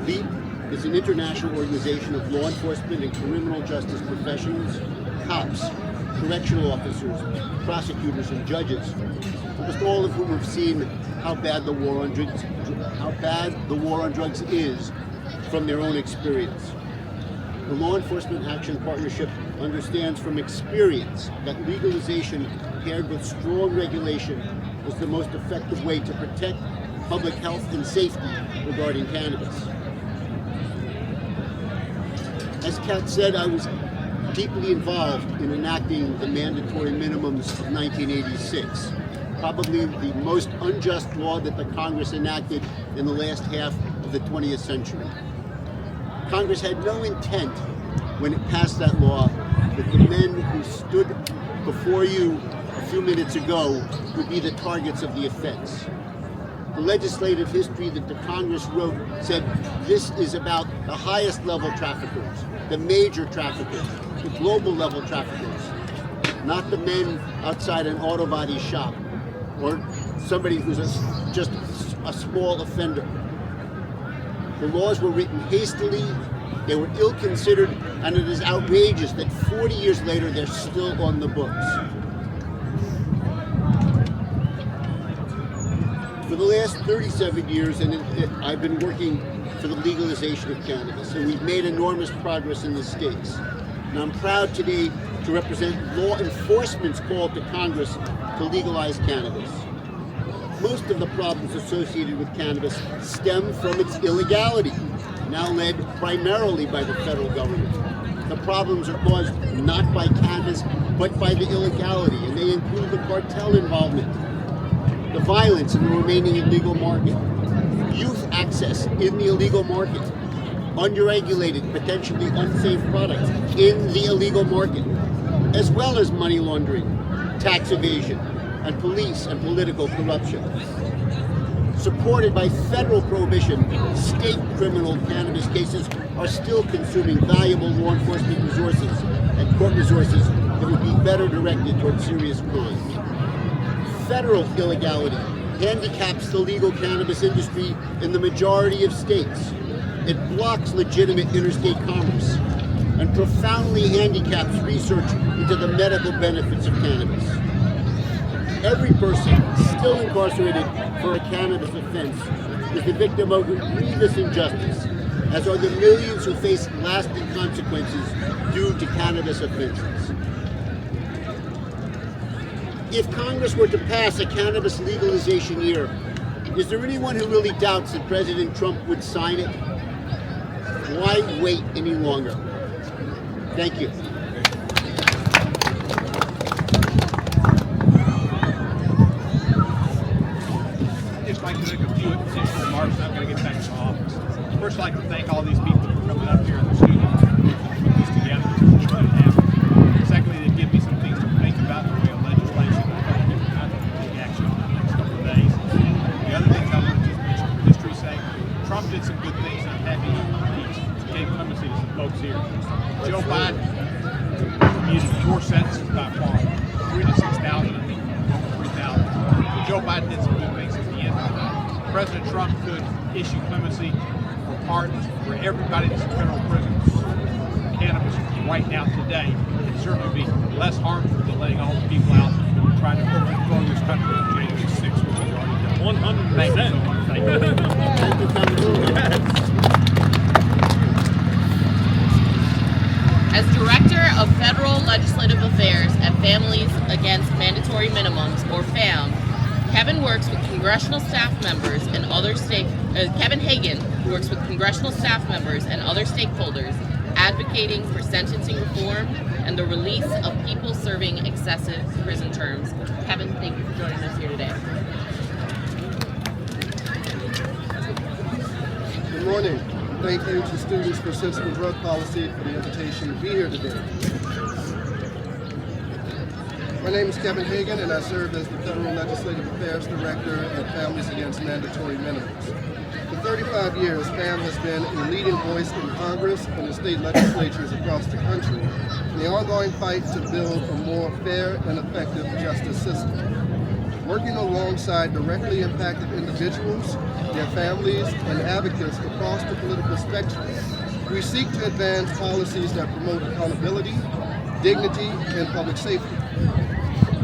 LEAP is an international organization of law enforcement and criminal justice professionals, cops, correctional officers, prosecutors, and judges, almost all of whom have seen how bad the war on drugs is from their own experience. The Law Enforcement Action Partnership understands from experience that legalization paired with strong regulation is the most effective way to protect public health and safety regarding cannabis. As Kat said, I was deeply involved in enacting the mandatory minimums of 1986, probably the most unjust law that the Congress enacted in the last half of the 20th century. Congress had no intent when it passed that law that the men who stood before you a few minutes ago would be the targets of the offense. The legislative history that the Congress wrote said this is about the highest level traffickers, the major traffickers, the global level traffickers, not the men outside an auto body shop or somebody who's just a small offender. The laws were written hastily, they were ill-considered, and it is outrageous that 40 years later they're still on the books. For the last 37 years, I've been working for the legalization of cannabis, and we've made enormous progress in the states. And I'm proud today to represent law enforcement's call to Congress to legalize cannabis. Most of the problems associated with cannabis stem from its illegality, now led primarily by the federal government. The problems are caused not by cannabis, but by the illegality, and they include the cartel involvement, the violence in the remaining illegal market, youth access in the illegal market, unregulated, potentially unsafe products in the illegal market, as well as money laundering, tax evasion, and police and political corruption. Supported by federal prohibition, state criminal cannabis cases are still consuming valuable law enforcement resources and court resources that would be better directed toward serious crime. Federal illegality handicaps the legal cannabis industry in the majority of states. It blocks legitimate interstate commerce and profoundly handicaps research into the medical benefits of cannabis. Every person still incarcerated for a cannabis offense is the victim of grievous injustice, as are the millions who face lasting consequences due to cannabis offenses. If Congress were to pass a cannabis legalization year, is there anyone who really doubts that President Trump would sign it? Why wait any longer? Thank you. I'd just like to make a few additional remarks, and I'm going to get back to the office. First, I'd like to thank all these people for coming up here and the students for putting this together. Secondly, they give me some things to think about in the way of legislation. I think we'll take action on the next couple of days. The other things I want to just mention for history's sake, Trump did some good things, and I'm happy he gave clemency to some folks here. Joe Biden commuted 4 sentences by far, 3 to 6,000, I think, 3,000. Joe Biden did some good things at the end of it. President Trump could issue clemency or pardons for everybody that's in federal prison. Cannabis right now today can certainly be less harmful than letting all the people out trying to overthrow this country on January 6th, which we've already done. 100%. Thank you. As Director of Federal Legislative Affairs at Families Against Mandatory Minimums, or FAM, Kevin works with congressional staff members and other Kevin Hagan works with congressional staff members and other stakeholders advocating for sentencing reform and the release of people serving excessive prison terms. Kevin, thank you for joining us here today. Good morning. Thank you to Students for Sensible Drug Policy for the invitation to be here today. My name is Kevin Hagan, and I serve as the Federal Legislative Affairs Director at Families Against Mandatory Minimums. For 35 years, FAM has been a leading voice in Congress and the state legislatures across the country in the ongoing fight to build a more fair and effective justice system. Working alongside directly impacted individuals, their families, and advocates across the political spectrum, we seek to advance policies that promote accountability, dignity, and public safety.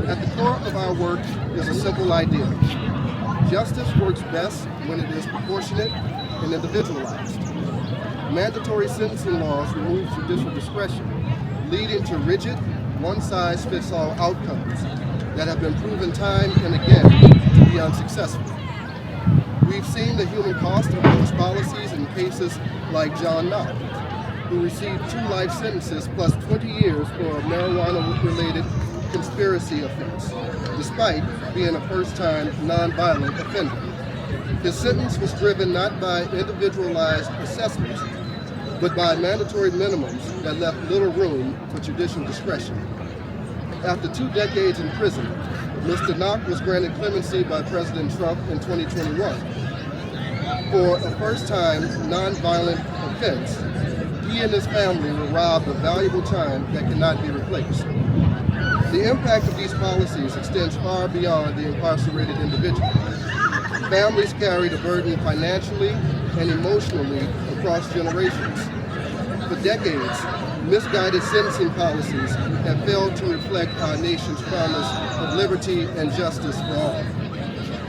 At the core of our work is a simple idea. Justice works best when it is proportionate and individualized. Mandatory sentencing laws remove judicial discretion, leading to rigid, one-size-fits-all outcomes that have been proven time and again to be unsuccessful. We've seen the human cost of those policies in cases like John Knott, who received 2 life sentences plus 20 years for a marijuana-related conspiracy offense, despite being a first-time nonviolent offender. His sentence was driven not by individualized assessments, but by mandatory minimums that left little room for judicial discretion. After 2 decades in prison, Mr. Knott was granted clemency by President Trump in 2021. For a first-time nonviolent offense, he and his family were robbed of valuable time that cannot be replaced. The impact of these policies extends far beyond the incarcerated individual. Families carry the burden financially and emotionally across generations. For decades, misguided sentencing policies have failed to reflect our nation's promise of liberty and justice for all.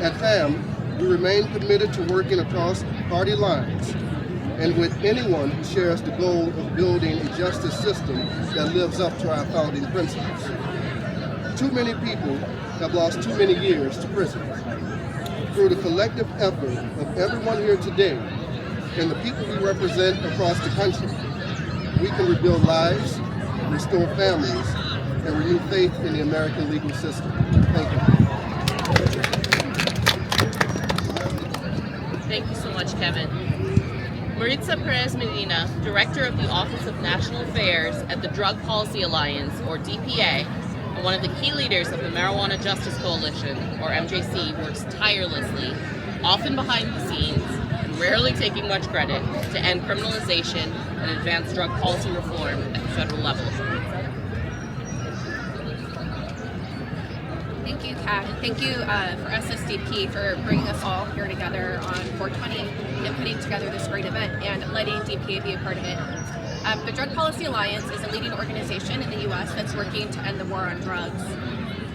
At FAM, we remain committed to working across party lines and with anyone who shares the goal of building a justice system that lives up to our founding principles. Too many people have lost too many years to prison. Through the collective effort of everyone here today and the people we represent across the country, we can rebuild lives, restore families, and renew faith in the American legal system. Thank you. Thank you so much, Kevin. Maritza Perez Medina, Director of the Office of National Affairs at the Drug Policy Alliance, or DPA, and one of the key leaders of the Marijuana Justice Coalition, or MJC, works tirelessly, often behind the scenes, and rarely taking much credit, to end criminalization and advance drug policy reform at the federal level. Thank you, Kat, and thank you for SSDP for bringing us all here together on 420 and putting together this great event and letting DPA be a part of it. The Drug Policy Alliance is a leading organization in the U.S. that's working to end the war on drugs.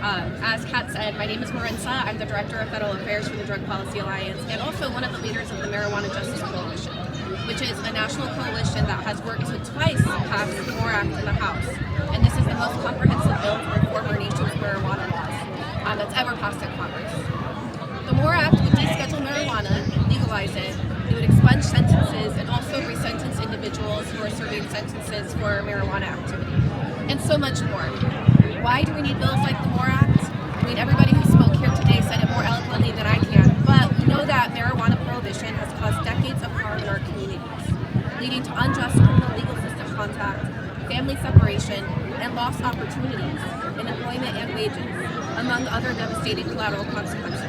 As Kat said, my name is Maritza. I'm the Director of Federal Affairs for the Drug Policy Alliance and also one of the leaders of the Marijuana Justice Coalition, which is a national coalition that has worked to twice pass the MORE Act in the House. And this is the most comprehensive bill to reform our nation's marijuana laws that's ever passed in Congress. The MORE Act would deschedule marijuana, legalize it, it would expunge sentences, and also resentence individuals who are serving sentences for marijuana activity, and so much more. Why do we need bills like the MORE Act? I mean, everybody who spoke here today said it more eloquently than I can, but we know that marijuana prohibition has caused decades of harm in our communities, leading to unjust criminal legal system contact, family separation, and lost opportunities in employment and wages, among other devastating collateral consequences.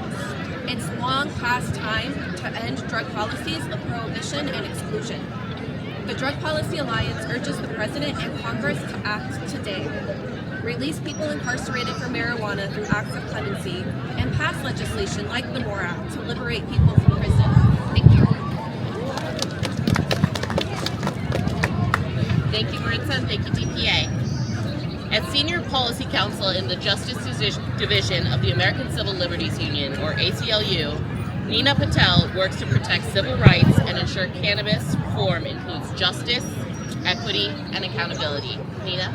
It's long past time to end drug policies of prohibition and exclusion. The Drug Policy Alliance urges the President and Congress to act today. Release people incarcerated for marijuana through acts of clemency, and pass legislation like the MORE Act to liberate people from prison. Thank you. Thank you, Maritza, and thank you, DPA. As Senior Policy Counsel in the Justice Division of the American Civil Liberties Union, or ACLU, Nina Patel works to protect civil rights and ensure cannabis reform includes justice, equity, and accountability. Nina?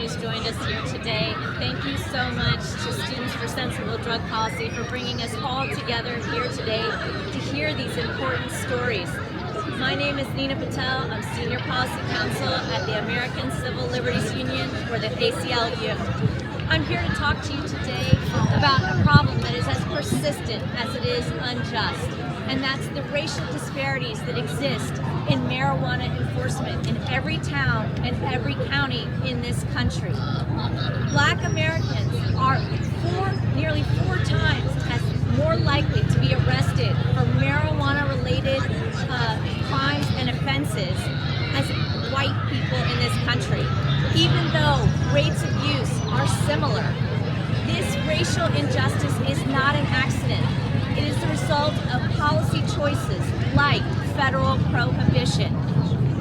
who's joined us here today. Thank you so much to Students for Sensible Drug Policy for bringing us all together here today to hear these important stories. My name is Nina Patel. I'm Senior Policy Counsel at the American Civil Liberties Union, or the ACLU. I'm here to talk to you today about a problem that is as persistent as it is unjust, and that's the racial disparities that exist in marijuana enforcement in every town and every county in this country. Black Americans are nearly four times as more likely to be arrested for marijuana-related crimes and offenses as white people in this country, even though rates of use are similar. This racial injustice is not an accident. It is the result of policy choices like federal prohibition.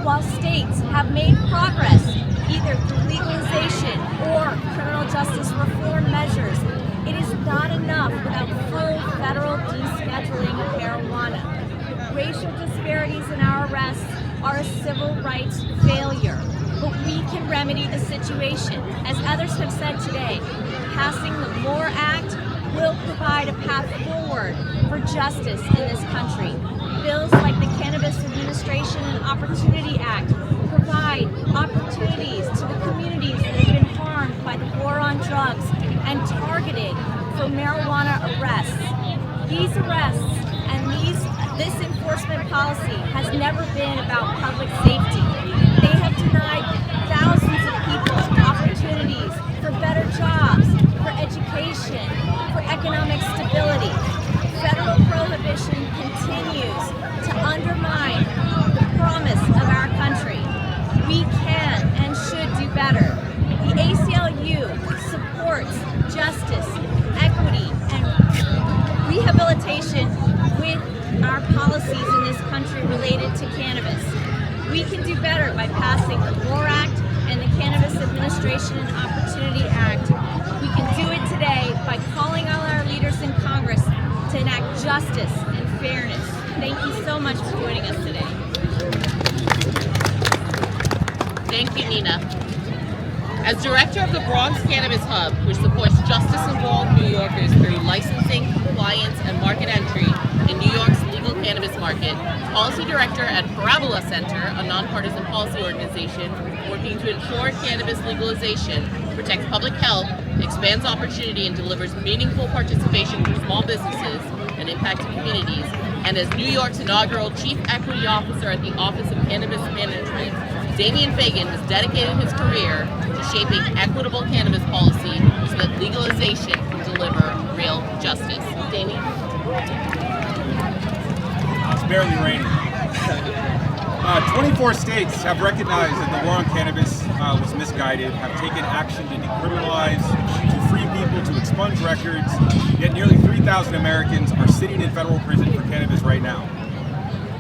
While states have made progress, either through legalization or criminal justice reform measures, it is not enough without full federal descheduling of marijuana. Racial disparities in our arrests are a civil rights failure, but we can remedy the situation. As others have said today, passing the MORE Act will provide a path forward for justice in this country. Bills like the Cannabis Administration and Opportunity Act provide opportunities to the communities that have been harmed by the war on drugs and targeted for marijuana arrests. These arrests and this enforcement policy has never been about public safety. They have denied thousands of people opportunities for better jobs, for education, for economic stability. Federal prohibition continues to undermine the promise of our country. We can and should do better. The ACLU supports justice, equity, and rehabilitation with our policies in this country related to cannabis. We can do better by passing the MORE Act and the Cannabis Administration and Opportunity Act. We can do it today by calling on our leaders in Congress to enact justice and fairness. Thank you so much for joining us today. Thank you, Nina. As director of the Bronx Cannabis Hub, which supports justice-involved New Yorkers through licensing, compliance, and market entry in New York's legal cannabis market, policy director at Parabola Center, a nonpartisan policy organization working to ensure cannabis legalization, protects public health, expands opportunity, and delivers meaningful participation for small businesses and impacted communities, and as New York's inaugural Chief Equity Officer at the Office of Cannabis Management, Damian Fagan has dedicated his career to shaping equitable cannabis policy so that legalization can deliver real justice. Damian? It's barely raining. 24 states have recognized that the war on cannabis was misguided, have taken action to decriminalize, to free people, to expunge records, yet nearly 3,000 Americans are sitting in federal prison for cannabis right now.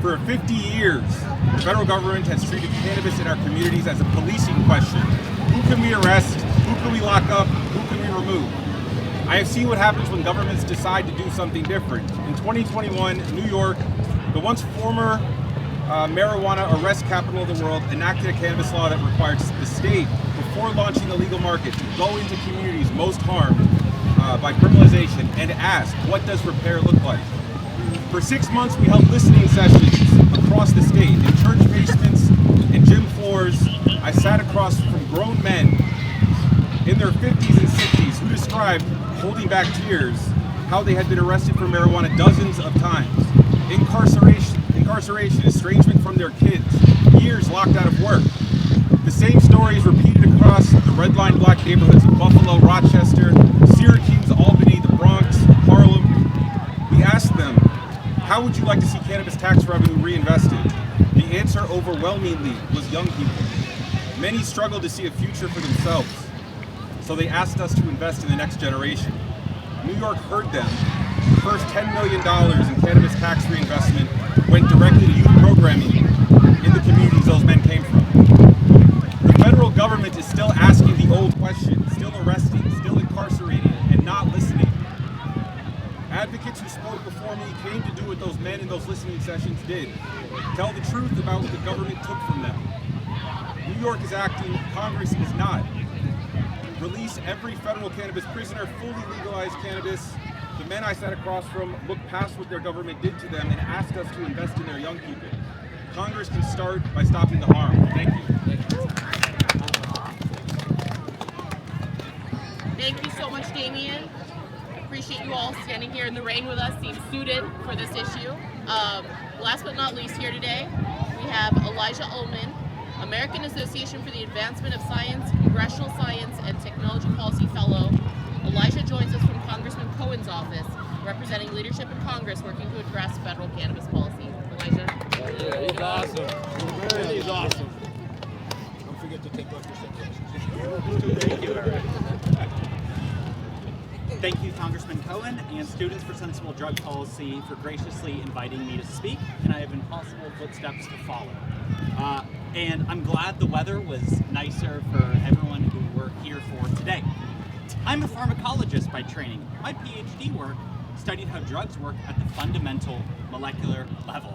For 50 years, the federal government has treated cannabis in our communities as a policing question. Who can we arrest? Who can we lock up? Who can we remove? I have seen what happens when governments decide to do something different. In 2021, New York, the once former marijuana arrest capital of the world, enacted a cannabis law that required the state, before launching the legal market, to go into communities most harmed by criminalization and ask, what does repair look like? For 6 months, we held listening sessions across the state, in church basements, in gym floors. I sat across from grown men in their 50s and 60s who described, holding back tears, how they had been arrested for marijuana dozens of times. Incarceration, estrangement from their kids, years locked out of work. The same stories repeated across the red-line black neighborhoods of Buffalo, Rochester, Syracuse, Albany, the Bronx, Harlem. We asked them, how would you like to see cannabis tax revenue reinvested? The answer overwhelmingly was young people. Many struggle to see a future for themselves, so they asked us to invest in the next generation. New York heard them. The first $10 million in cannabis tax reinvestment went directly to youth programming in the communities those men came from. The federal government is still asking the old questions, still arresting, still incarcerating, and not listening. Advocates who spoke before me came to do what those men in those listening sessions did. Tell the truth about what the government took from them. New York is acting, Congress is not. release every federal cannabis prisoner, fully legalize cannabis. The men I sat across from look past what their government did to them and ask us to invest in their young people. Congress can start by stopping the harm. Thank you. Thank you so much, Damien. Appreciate you all standing here in the rain with us, seem suited for this issue. Last but not least here today, we have Elijah Ullman, American Association for the Advancement of Science, Congressional Science and Technology Policy Fellow. Elijah joins us from Congressman Cohen's office, representing leadership in Congress working to address federal cannabis policy. Elijah? Yeah, he's awesome. He's awesome. Don't forget to take off your citations. Thank you, Eric. Thank you, Congressman Cohen and Students for Sensible Drug Policy for graciously inviting me to speak, and I have impossible footsteps to follow. And I'm glad the weather was nicer for everyone who we're here for today. I'm a pharmacologist by training. My PhD work studied how drugs work at the fundamental molecular level.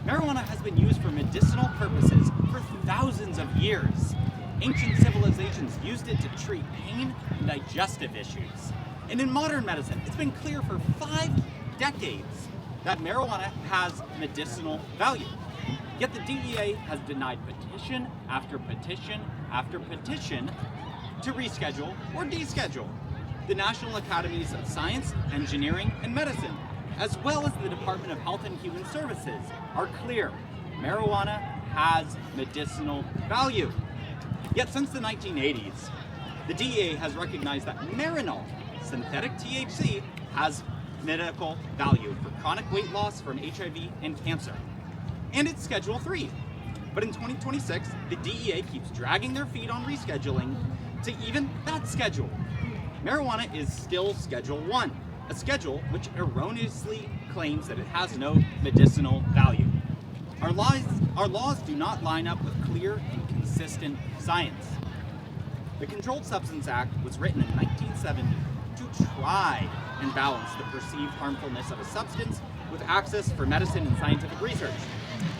Marijuana has been used for medicinal purposes for thousands of years. Ancient civilizations used it to treat pain and digestive issues. And in modern medicine, it's been clear for 5 decades that marijuana has medicinal value. Yet the DEA has denied petition after petition after petition to reschedule or deschedule. The National Academies of Science, Engineering, and Medicine, as well as the Department of Health and Human Services, are clear. Marijuana has medicinal value. Yet since the 1980s, the DEA has recognized that Marinol, synthetic THC, has medical value for chronic weight loss from HIV and cancer. And it's Schedule 3. But in 2026, the DEA keeps dragging their feet on rescheduling to even that schedule. Marijuana is still Schedule 1, a schedule which erroneously claims that it has no medicinal value. Our laws do not line up with clear and consistent science. The Controlled Substance Act was written in 1970 to try and balance the perceived harmfulness of a substance with access for medicine and scientific research.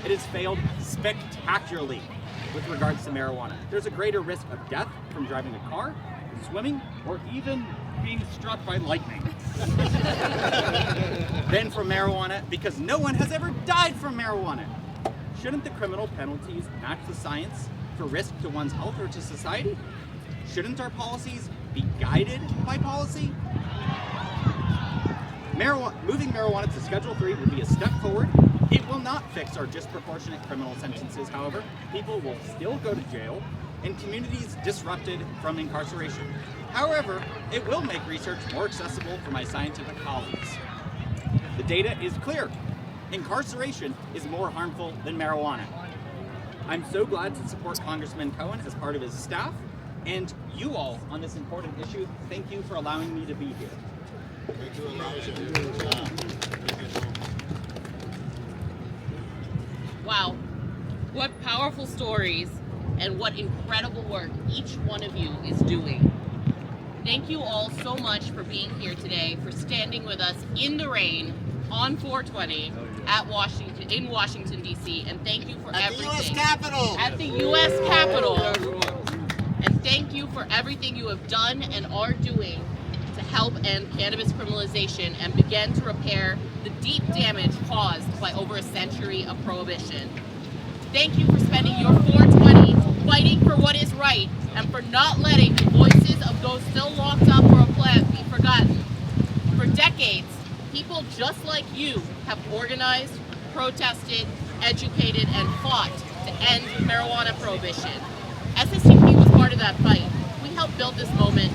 It has failed spectacularly with regards to marijuana. There's a greater risk of death from driving a car, swimming, or even being struck by lightning than from marijuana, because no one has ever died from marijuana. Shouldn't the criminal penalties match the science for risk to one's health or to society? Shouldn't our policies be guided by policy? Moving marijuana to Schedule 3 would be a step forward. It will not fix our disproportionate criminal sentences, however. People will still go to jail and communities disrupted from incarceration. However, it will make research more accessible for my scientific colleagues. The data is clear. Incarceration is more harmful than marijuana. I'm so glad to support Congressman Cohen as part of his staff, and you all on this important issue. Thank you for allowing me to be here. Thank you, Elijah. Wow, what powerful stories and what incredible work each one of you is doing. Thank you all so much for being here today, for standing with us in the rain on 420 in Washington, D.C. And thank you for everything. At the U.S. Capitol! At the U.S. Capitol. And thank you for everything you have done and are doing to help end cannabis criminalization and begin to repair the deep damage caused by over a century of prohibition. Thank you for spending your 420 fighting for what is right and for not letting the voices of those still locked up for a plan be forgotten. For decades, people just like you have organized, protested, educated, and fought to end marijuana prohibition. SSDP was part of that fight. We helped build this moment.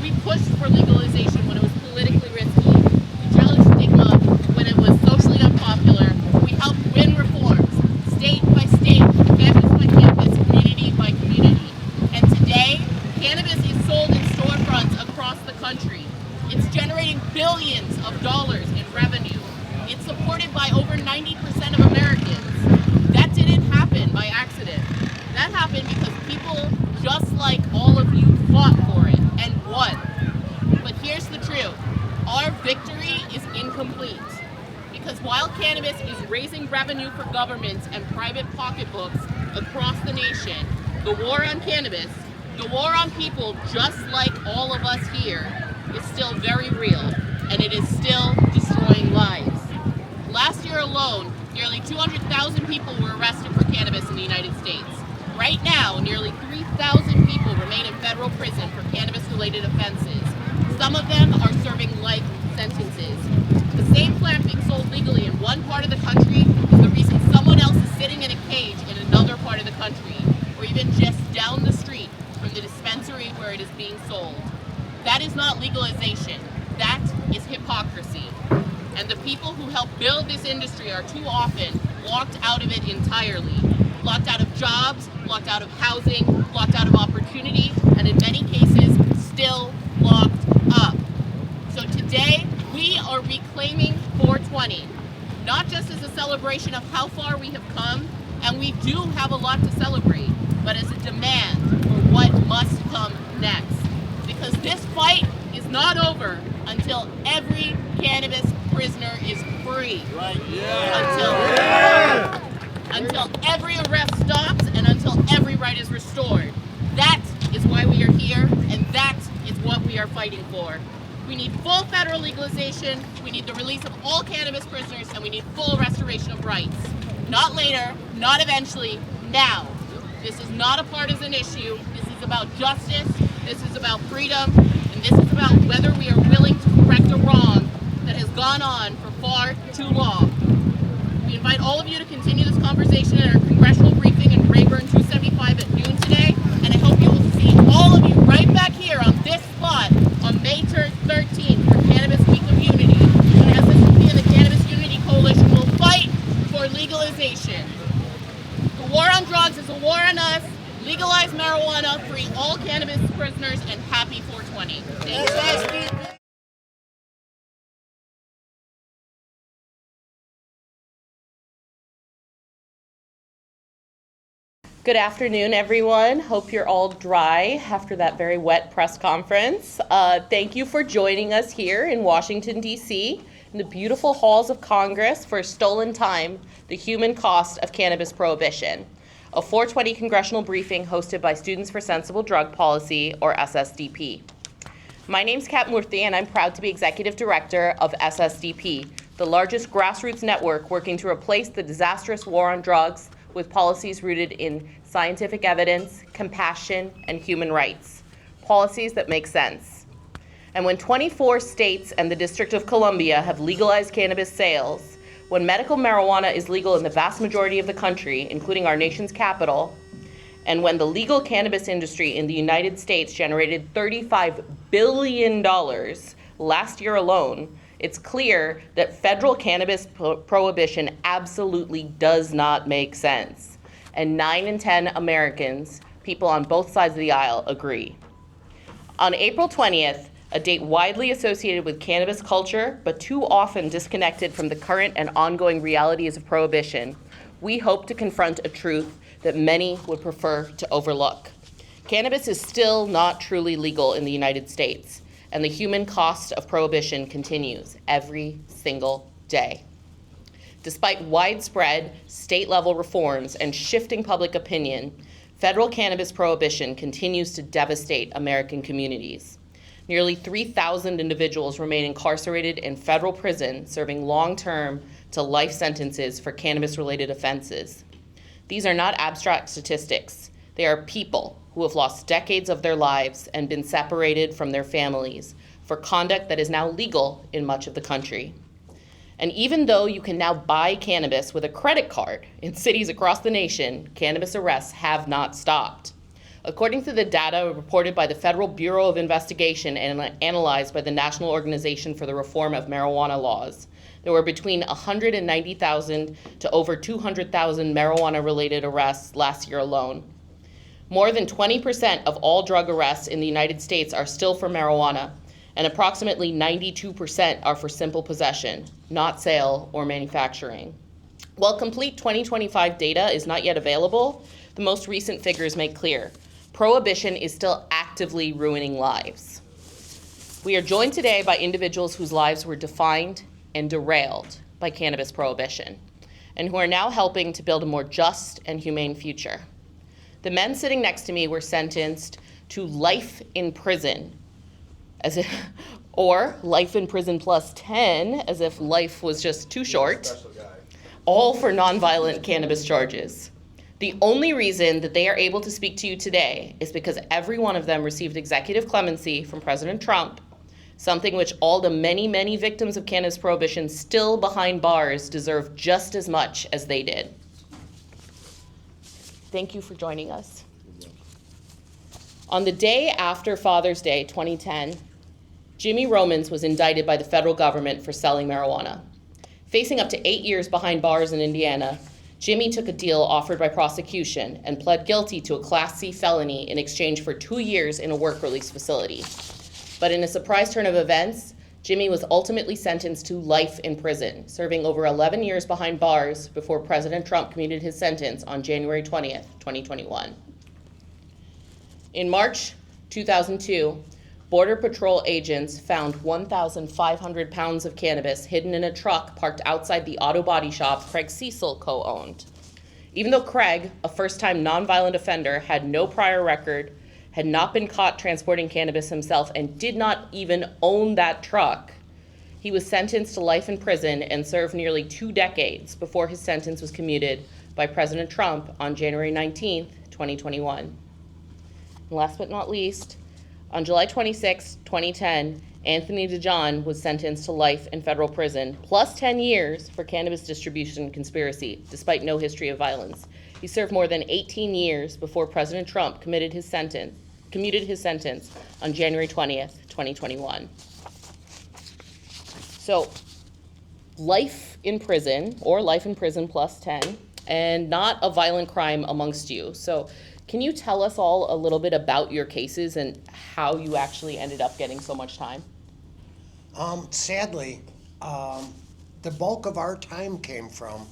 We pushed for legalization when it was politically risky. We challenged stigma when it was socially unpopular. We helped win reforms, state by state, campus by campus, community by community. And today, cannabis is sold in storefronts across the country. It's generating billions of dollars in revenue. It's supported by over 90% of Americans. That didn't happen by accident. That happened because people just like all of you fought for it and won. But here's the truth. Our victory is incomplete. Because while cannabis is raising revenue for governments and private pocketbooks across the nation, the war on cannabis The war on people, just like all of us here, is still very real, and it is still destroying lives. Last year alone, nearly 200,000 people were arrested for cannabis in the United States. Right now, nearly 3,000 people remain in federal prison for cannabis-related offenses. Some of them are serving life sentences. The same plant being sold legally in one part of the country is the reason someone else is sitting in a cage in another part of the country, or even just down the street from the dispensary where it is being sold. That is not legalization. That is hypocrisy. And the people who help build this industry are too often locked out of it entirely. Locked out of jobs, locked out of housing, locked out of opportunity, and in many cases, still locked up. So today, we are reclaiming 420, not just as a celebration of how far we have come, and we do have a lot to celebrate, but as a demand for what must come next. Because this fight is not over until every cannabis prisoner is free. Right. Until every arrest stops and until every right is restored. That is why we are here, and that is what we are fighting for. We need full federal legalization, we need the release of all cannabis prisoners, and we need full restoration of rights. Not later, not eventually, now. This is not a partisan issue. This is about justice, this is about freedom, and this is about whether we are willing to correct a wrong that has gone on for far too long. We invite all of you to continue this conversation at our congressional briefing in Rayburn 275 at noon today, and I hope you will see all of you right back here on this spot on May 13th for Cannabis Week of Unity. And SSDP and the Cannabis Unity Coalition will fight for legalization. The war on drugs is a war on us. Legalize marijuana, free all cannabis prisoners, and happy 420. Thank you. Good afternoon, everyone. Hope you're all dry after that very wet press conference. Thank you for joining us here in Washington, D.C., in the beautiful halls of Congress for Stolen Time, the Human Cost of Cannabis Prohibition, a 420 congressional briefing hosted by Students for Sensible Drug Policy, or SSDP. My name's Murti, and I'm proud to be Executive Director of SSDP, the largest grassroots network working to replace the disastrous war on drugs with policies rooted in scientific evidence, compassion, and human rights. Policies that make sense. And when 24 states and the District of Columbia have legalized cannabis sales, when medical marijuana is legal in the vast majority of the country, including our nation's capital, and when the legal cannabis industry in the United States generated $35 billion last year alone, it's clear that federal cannabis prohibition absolutely does not make sense. And 9 in 10 Americans, people on both sides of the aisle, agree. On April 20th, a date widely associated with cannabis culture, but too often disconnected from the current and ongoing realities of prohibition, we hope to confront a truth that many would prefer to overlook. Cannabis is still not truly legal in the United States, and the human cost of prohibition continues every single day. Despite widespread state-level reforms and shifting public opinion, federal cannabis prohibition continues to devastate American communities. Nearly 3,000 individuals remain incarcerated in federal prison, serving long-term to life sentences for cannabis-related offenses. These are not abstract statistics. They are people who have lost decades of their lives and been separated from their families for conduct that is now legal in much of the country. And even though you can now buy cannabis with a credit card in cities across the nation, cannabis arrests have not stopped. According to the data reported by the Federal Bureau of Investigation and analyzed by the National Organization for the Reform of Marijuana Laws, there were between 190,000 to over 200,000 marijuana-related arrests last year alone. More than 20% of all drug arrests in the United States are still for marijuana, and approximately 92% are for simple possession, not sale or manufacturing. While complete 2025 data is not yet available, the most recent figures make clear prohibition is still actively ruining lives. We are joined today by individuals whose lives were defined and derailed by cannabis prohibition, and who are now helping to build a more just and humane future. The men sitting next to me were sentenced to life in prison, as if, or life in prison plus 10, as if life was just too short, all for nonviolent cannabis charges. The only reason that they are able to speak to you today is because every one of them received executive clemency from President Trump, something which all the many, many victims of cannabis prohibition still behind bars deserve just as much as they did. Thank you for joining us. On the day after Father's Day 2010, Jimmy Romans was indicted by the federal government for selling marijuana. Facing up to 8 years behind bars in Indiana, Jimmy took a deal offered by prosecution and pled guilty to a Class C felony in exchange for 2 years in a work release facility. But in a surprise turn of events, Jimmy was ultimately sentenced to life in prison, serving over 11 years behind bars before President Trump commuted his sentence on January 20th, 2021. In March 2002, Border Patrol agents found 1,500 pounds of cannabis hidden in a truck parked outside the auto body shop Craig Cesal co-owned. Even though Craig, a first-time nonviolent offender, had no prior record, had not been caught transporting cannabis himself, and did not even own that truck, he was sentenced to life in prison and served nearly 2 decades before his sentence was commuted by President Trump on January 19th, 2021. And last but not least, on July 26, 2010, Anthony DeJohn was sentenced to life in federal prison, plus 10 years for cannabis distribution conspiracy, despite no history of violence. He served more than 18 years before President Trump commuted his sentence on January 20th, 2021. So, life in prison, or life in prison plus 10, and not a violent crime amongst you. So, can you tell us all a little bit about your cases and how you actually ended up getting so much time? Sadly, the bulk of our time came from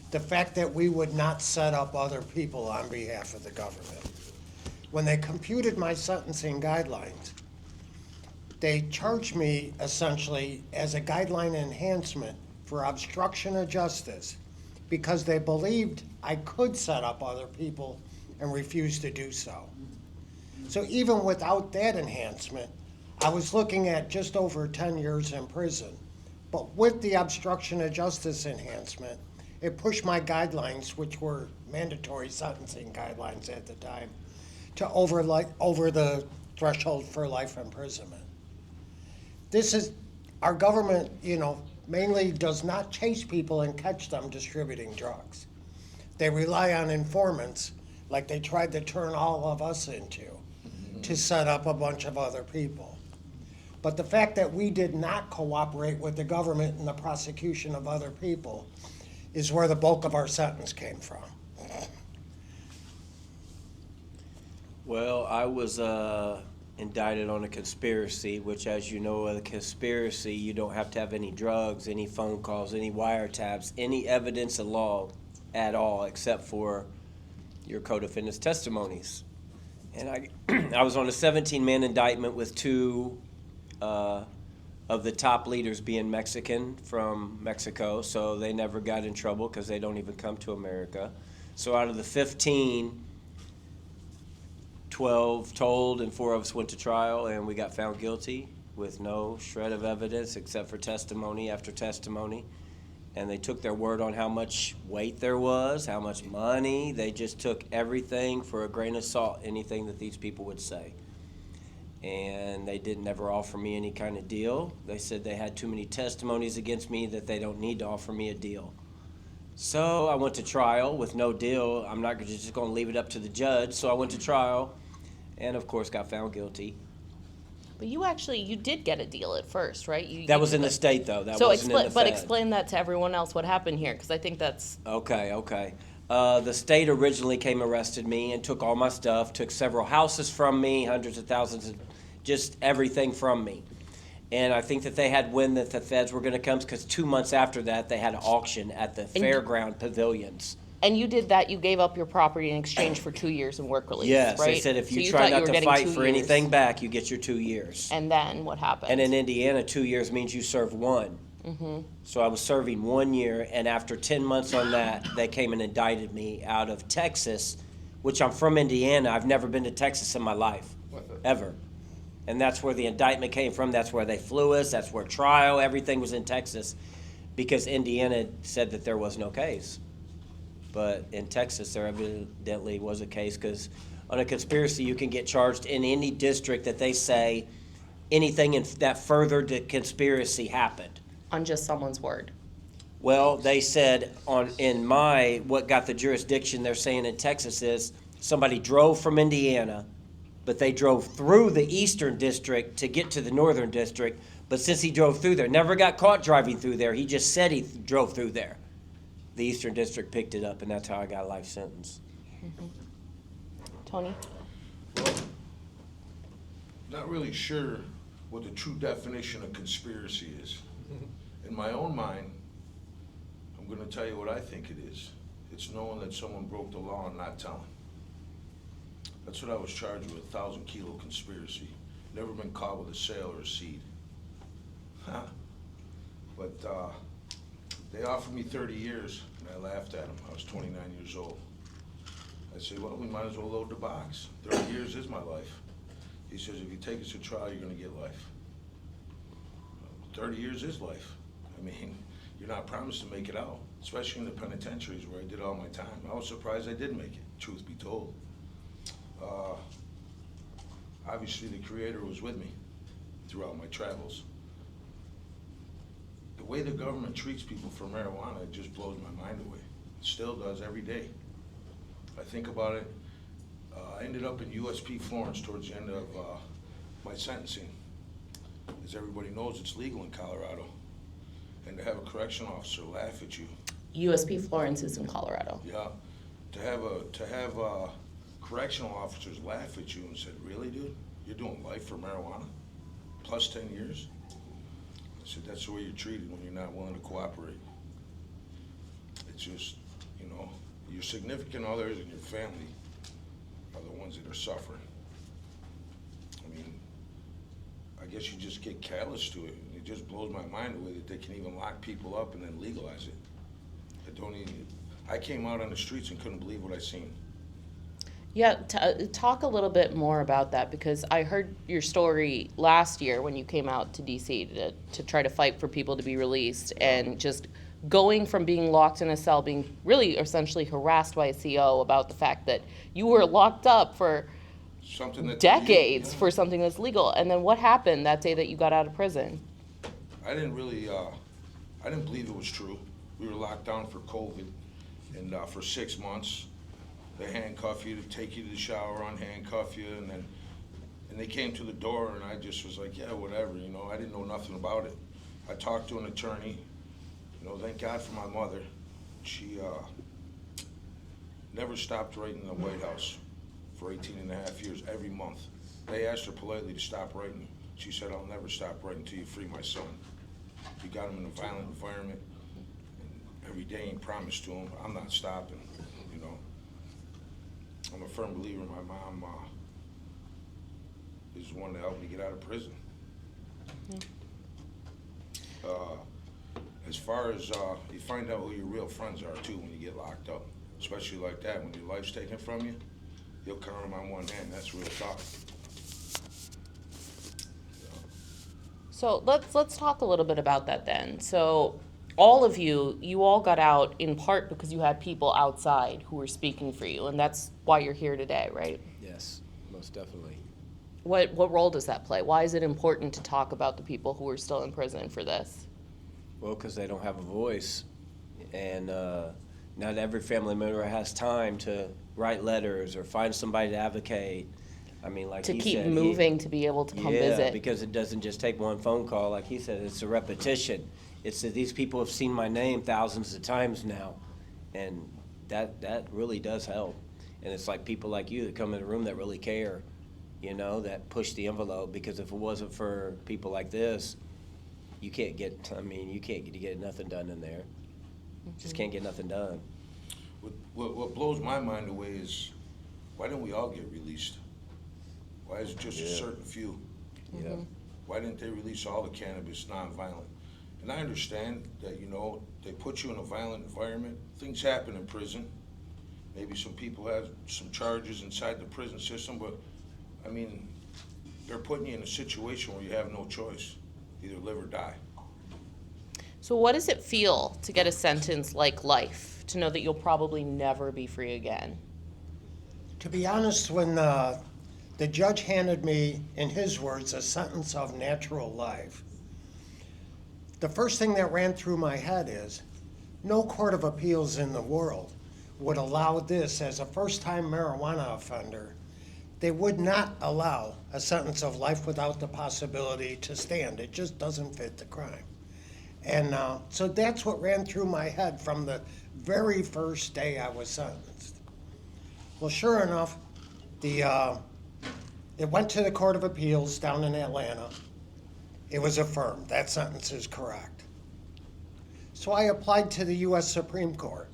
the fact that we would not set up other people on behalf of the government. When they computed my sentencing guidelines, they charged me essentially as a guideline enhancement for obstruction of justice because they believed I could set up other people and refused to do so. So even without that enhancement, I was looking at just over 10 years in prison. But with the obstruction of justice enhancement, it pushed my guidelines, which were mandatory sentencing guidelines at the time, to over the threshold for life imprisonment. This is, our government, mainly does not chase people and catch them distributing drugs. They rely on informants, like they tried to turn all of us into, to set up a bunch of other people. But the fact that we did not cooperate with the government in the prosecution of other people is where the bulk of our sentence came from. Well, I was indicted on a conspiracy, which, as you know, a conspiracy, you don't have to have any drugs, any phone calls, any wiretaps, any evidence of law at all, except for your co-defendant's testimonies. And I was on a 17-man indictment with 2 of the top leaders being Mexican from Mexico, so they never got in trouble because they don't even come to America. So out of the 15, 12 told and 4 of us went to trial, and we got found guilty with no shred of evidence except for testimony after testimony. And they took their word on how much weight there was, how much money. They just took everything for a grain of salt, anything that these people would say. And they didn't ever offer me any kind of deal. They said they had too many testimonies against me that they don't need to offer me a deal. So I went to trial with no deal. I'm not just going to leave it up to the judge. So I went to trial and, of course, got found guilty. But you did get a deal at first, right? That was in the state, though. That wasn't in the But Fed. explain that to everyone else, what happened here, because I think that's... Okay. The state originally arrested me and took all my stuff, took several houses from me, hundreds of thousands, just everything from me. And I think that they had wind that the feds were going to come, because 2 months after that, they had an auction at the fairground pavilions. And you did that, you gave up your property in exchange for 2 years in work release, yes, right? They said if you try not to fight for anything back, you get your 2 years. And then what happened? And in Indiana, 2 years means you serve 1. Mm-hmm. So I was serving 1 year, and after 10 months on that, they came and indicted me out of Texas, which I'm from Indiana. I've never been to Texas in my life. ever. And that's where the indictment came from. That's where they flew us. That's where trial, everything was in Texas, because Indiana said that there was no case. But in Texas, there evidently was a case, because on a conspiracy, you can get charged in any district that they say anything that furthered the conspiracy happened. On just someone's word. Well, they said what got the jurisdiction they're saying in Texas is somebody drove from Indiana, but they drove through the eastern district to get to the northern district. But since he drove through there, never got caught driving through there. He just said he drove through there. The eastern district picked it up, and that's how I got a life sentence. Tony? Not really sure what the true definition of conspiracy is. In my own mind, I'm going to tell you what I think it is. It's knowing that someone broke the law and not telling. That's what I was charged with, 1,000-kilo conspiracy. Never been caught with a sale or a seed. Huh? But they offered me 30 years, and I laughed at them. I was 29 years old. I said, well, we might as well load the box. 30 years is my life. He says, if you take us to trial, you're going to get life. 30 years is life. I mean, you're not promised to make it out, especially in the penitentiaries where I did all my time. I was surprised I did make it, truth be told. Obviously, the Creator was with me throughout my travels. The way the government treats people for marijuana, it just blows my mind away. It still does every day. I think about it. I ended up in USP Florence towards the end of my sentencing. As everybody knows, it's legal in Colorado. And to have a correctional officer laugh at you. USP Florence is in Colorado. Yeah. To have correctional officers laugh at you and said, really, dude? You're doing life for marijuana? Plus 10 years? I said, that's the way you're treated when you're not willing to cooperate. It's just, you know, your significant others and your family are the ones that are suffering. I mean, I guess you just get callous to it. It just blows my mind away that they can even lock people up and then legalize it. I came out on the streets and couldn't believe what I seen. Yeah, talk a little bit more about that, because I heard your story last year when you came out to D.C. to try to fight for people to be released, and just going from being locked in a cell, being really essentially harassed by a CO about the fact that you were locked up for decades for something that's legal. And then what happened that day that you got out of prison? I didn't really, I didn't believe it was true. We were locked down for COVID, and for 6 months. They handcuff you, to take you to the shower, unhandcuff you, and they came to the door, and I just was like, yeah, whatever, you know. I didn't know nothing about it. I talked to an attorney. You know, thank God for my mother. She never stopped writing in the White House for 18 and a half years, every month. They asked her politely to stop writing. She said, I'll never stop writing until you free my son. You got him in a violent environment, and every day he promised to him, I'm not stopping, you know. I'm a firm believer my mom is the one that helped me get out of prison. As far as you find out who your real friends are too when you get locked up, especially like that, when your life's taken from you, you'll count them on one hand. That's real talk. So let's talk a little bit about that then. So all of you all got out in part because you had people outside who were speaking for you, and that's why you're here today, right? Yes, most definitely. What role does that play? Why is it important to talk about the people who are still in prison for this? Well, because they don't have a voice, and not every family member has time to write letters or find somebody to advocate. I mean, like to he keep said, moving, to be able to come visit. Yeah, because it doesn't just take one phone call. Like he said, it's a repetition. It's that these people have seen my name thousands of times now, and that really does help. And it's like people like you that come in the room that really care, you know, that push the envelope, because if it wasn't for people like this, you can't get nothing done in there. Just can't get nothing done. What blows my mind away is, why didn't we all get released? Why is it just a certain few? Yeah. Why didn't they release all the cannabis nonviolent? And I understand that, you know, they put you in a violent environment. Things happen in prison. Maybe some people have some charges inside the prison system, but I mean, they're putting you in a situation where you have no choice, either live or die. So what does it feel to get a sentence like life, to know that you'll probably never be free again? To be honest, when the judge handed me, in his words, a sentence of natural life, the first thing that ran through my head is, no court of appeals in the world would allow this as a first-time marijuana offender. They would not allow a sentence of life without the possibility to stand. It just doesn't fit the crime. And so that's what ran through my head from the very first day I was sentenced. Well, sure enough, it went to the Court of Appeals down in Atlanta. It was affirmed. That sentence is correct. So I applied to the U.S. Supreme Court.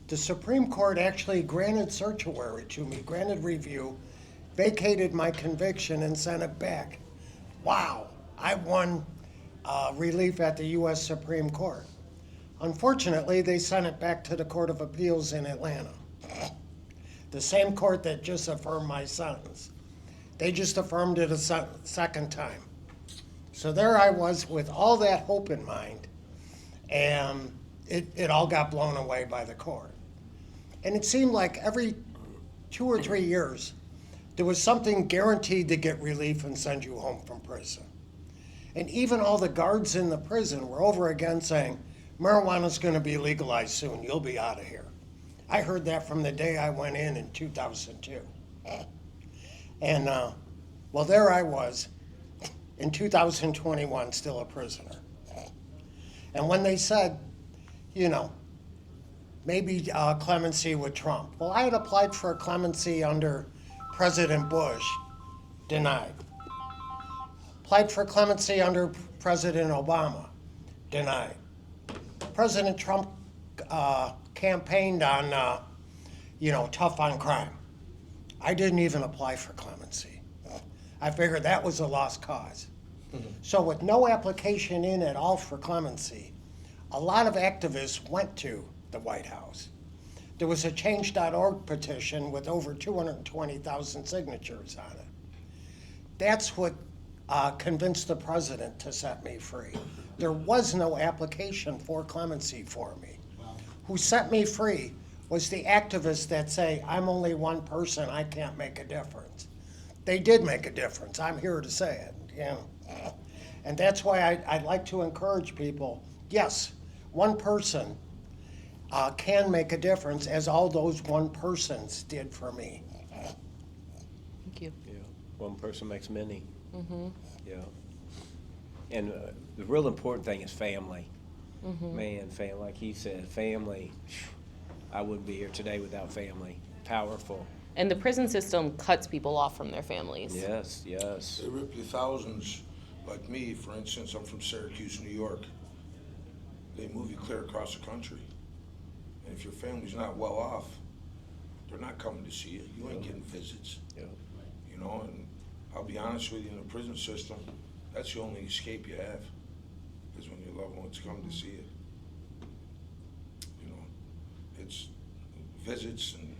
The Supreme Court actually granted certiorari to me, granted review, vacated my conviction, and sent it back. Wow, I won relief at the U.S. Supreme Court. Unfortunately, they sent it back to the Court of Appeals in Atlanta, the same court that just affirmed my sentence. They just affirmed it a second time. So there I was with all that hope in mind, and it all got blown away by the court. And it seemed like every 2 or 3 years, there was something guaranteed to get relief and send you home from prison. And even all the guards in the prison were over again saying, marijuana's going to be legalized soon, you'll be out of here. I heard that from the day I went in 2002. And well, there I was in 2021, still a prisoner. And when they said, you know, maybe clemency with Trump. Well, I had applied for clemency under President Bush, denied. Applied for clemency under President Obama, denied. President Trump campaigned on, tough on crime. I didn't even apply for clemency. I figured that was a lost cause. So with no application in at all for clemency, a lot of activists went to the White House. There was a change.org petition with over 220,000 signatures on it. That's what convinced the president to set me free. There was no application for clemency for me. Who set me free was the activists that say, I'm only one person, I can't make a difference. They did make a difference. I'm here to say it. And that's why I'd like to encourage people, yes, one person can make a difference, as all those one persons did for me. Thank you. Yeah, one person makes many. Mm-hmm. Yeah. And the real important thing is family. Mm-hmm. Man, like he said, family. I wouldn't be here today without family. Powerful. And the prison system cuts people off from their families. Yes, yes. They rip you thousands. Like me, for instance, I'm from Syracuse, New York. They move you clear across the country. And if your family's not well off, they're not coming to see you. You ain't getting visits. Yeah. And I'll be honest with you, in the prison system, that's the only escape you have, is when your loved ones come to see you. It's visits, and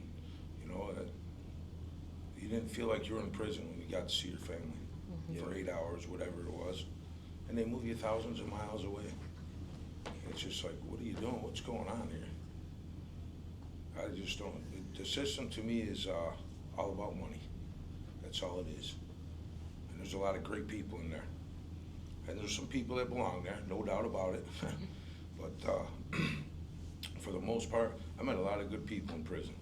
you didn't feel like you were in prison when you got to see your family for 8 hours, whatever it was. And they move you thousands of miles away. It's just like, what are you doing? What's going on here? I just don't. The system to me is all about money. That's all it is. And there's a lot of great people in there. And there's some people that belong there, no doubt about it. But for the most part, I met a lot of good people in prison.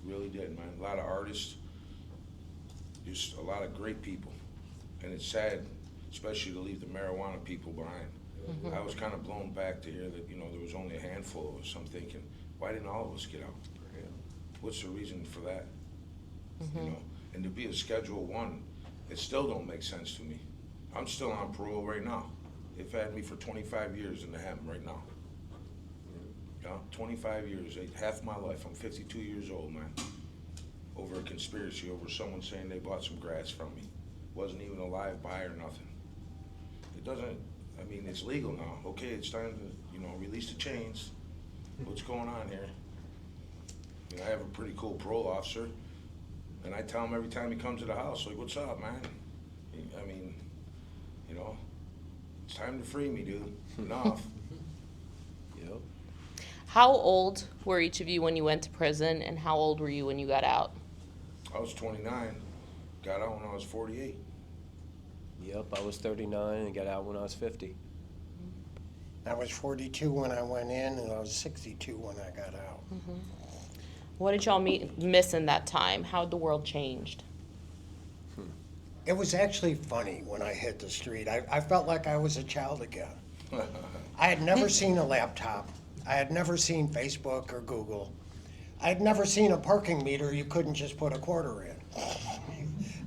Really did, man. A lot of artists, just a lot of great people. And it's sad, especially to leave the marijuana people behind. Mm-hmm. I was kind of blown back to hear that, there was only a handful of us. I'm thinking, why didn't all of us get out? Yeah. What's the reason for that? Mm-hmm. And to be a Schedule I, it still don't make sense to me. I'm still on parole right now. They've had me for 25 years in the hemp right now. 25 years, half my life. I'm 52 years old, man. Over a conspiracy, over someone saying they bought some grass from me. Wasn't even a live buy or nothing. It doesn't, it's legal now. Okay, it's time to, release the chains. What's going on here? I have a pretty cool parole officer. And I tell him every time he comes to the house, like, what's up, man? I mean, you know, it's time to free me, dude. Enough. Yep. How old were each of you when you went to prison, and how old were you when you got out? I was 29, got out when I was 48. Yep, I was 39 and got out when I was 50. I was 42 when I went in, and I was 62 when I got out. What did y'all miss in that time? How had the world changed? It was actually funny when I hit the street. I felt like I was a child again. I had never seen a laptop. I had never seen Facebook or Google. I had never seen a parking meter you couldn't just put a quarter in.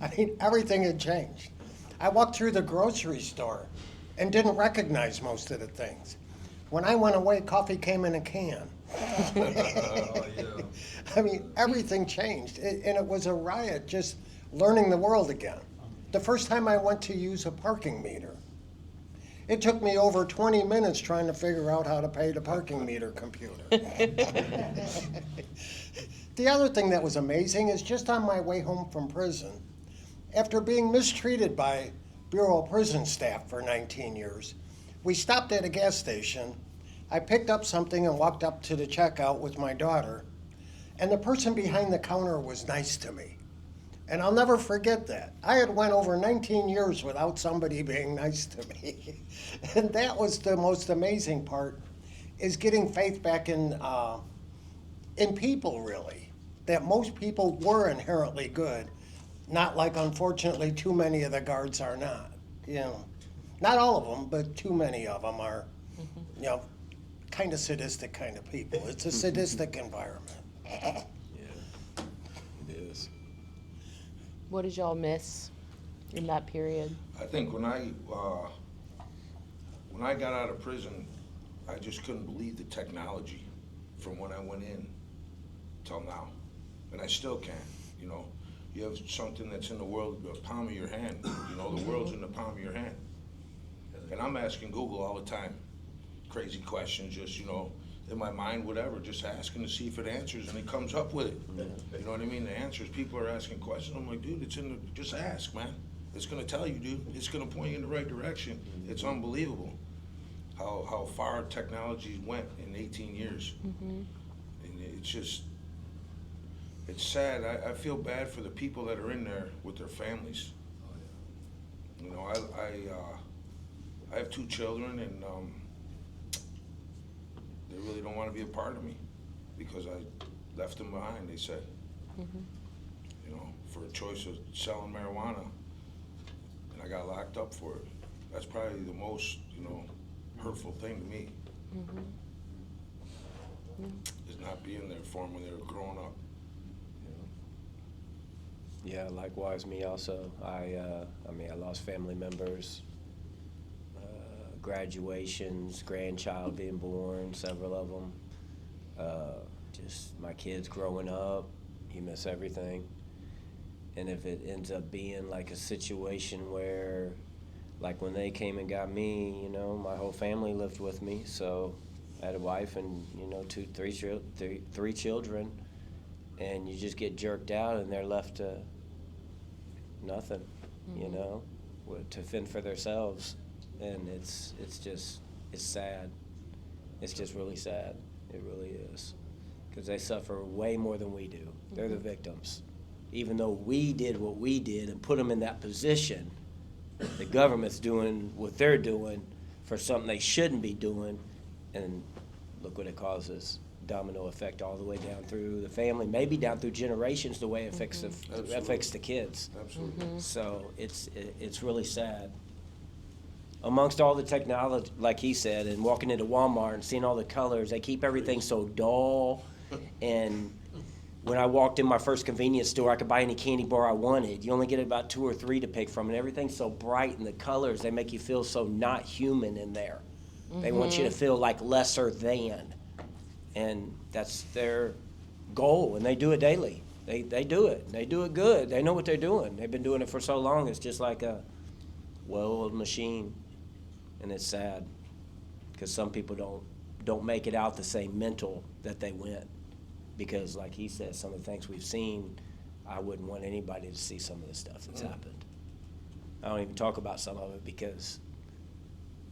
I mean, everything had changed. I walked through the grocery store and didn't recognize most of the things. When I went away, coffee came in a can. I mean, everything changed, and it was a riot just learning the world again. The first time I went to use a parking meter, it took me over 20 minutes trying to figure out how to pay the parking meter computer. The other thing that was amazing is just on my way home from prison, after being mistreated by Bureau of Prison staff for 19 years, we stopped at a gas station. I picked up something and walked up to the checkout with my daughter, and the person behind the counter was nice to me. And I'll never forget that. I had went over 19 years without somebody being nice to me. And that was the most amazing part, is getting faith back in people, really. That most people were inherently good, not like, unfortunately, too many of the guards are not. You know, not all of them, but too many of them are, you know, kind of sadistic kind of people. It's a sadistic environment. Yeah, it is. What did y'all miss in that period? I think when I got out of prison, I just couldn't believe the technology from when I went in till now. And I still can't, you know. You have something that's in the world, the palm of your hand. You know, the world's in the palm of your hand. And I'm asking Google all the time, crazy questions, just, you know, in my mind, whatever, just asking to see if it answers, and it comes up with it. You know what I mean? The answers, people are asking questions. I'm like, dude, it's in the, just ask, man. It's gonna tell you, dude. It's gonna point you in the right direction. It's unbelievable how far technology went in 18 years. And it's just, it's sad. I feel bad for the people that are in there with their families. You know, I have 2 children, and they really don't want to be a part of me because I left them behind, they said. You know, for a choice of selling marijuana, and I got locked up for it. That's probably the most, you know, hurtful thing to me. Is not being there for them when they were growing up. Yeah, likewise, me also. I mean, I lost family members, graduations, grandchild being born, several of them. Just my kids growing up, you miss everything. And if it ends up being like a situation where, like when they came and got me, you know, my whole family lived with me, so I had a wife and, you know, three children, and you just get jerked out and they're left to nothing, you know, to fend for themselves. And it's sad. It's just really sad. It really is. Because they suffer way more than we do. They're the victims. Even though we did what we did and put them in that position, the government's doing what they're doing for something they shouldn't be doing, and look what it causes. Domino effect all the way down through the family, maybe down through generations, the way it affects the kids. Absolutely. So it's really sad. Amongst all the technology, like he said, and walking into Walmart and seeing all the colors, they keep everything so dull. And when I walked in my first convenience store, I could buy any candy bar I wanted. You only get about 2 or 3 to pick from, and everything's so bright, and the colors, they make you feel so not human in there. They want you to feel like lesser than. And that's their goal, and they do it daily. They do it. They do it good. They know what they're doing. They've been doing it for so long. It's just like a well-oiled machine, and it's sad because some people don't make it out the same mental that they went, because like he said, some of the things we've seen, I wouldn't want anybody to see some of the stuff that's happened. I don't even talk about some of it because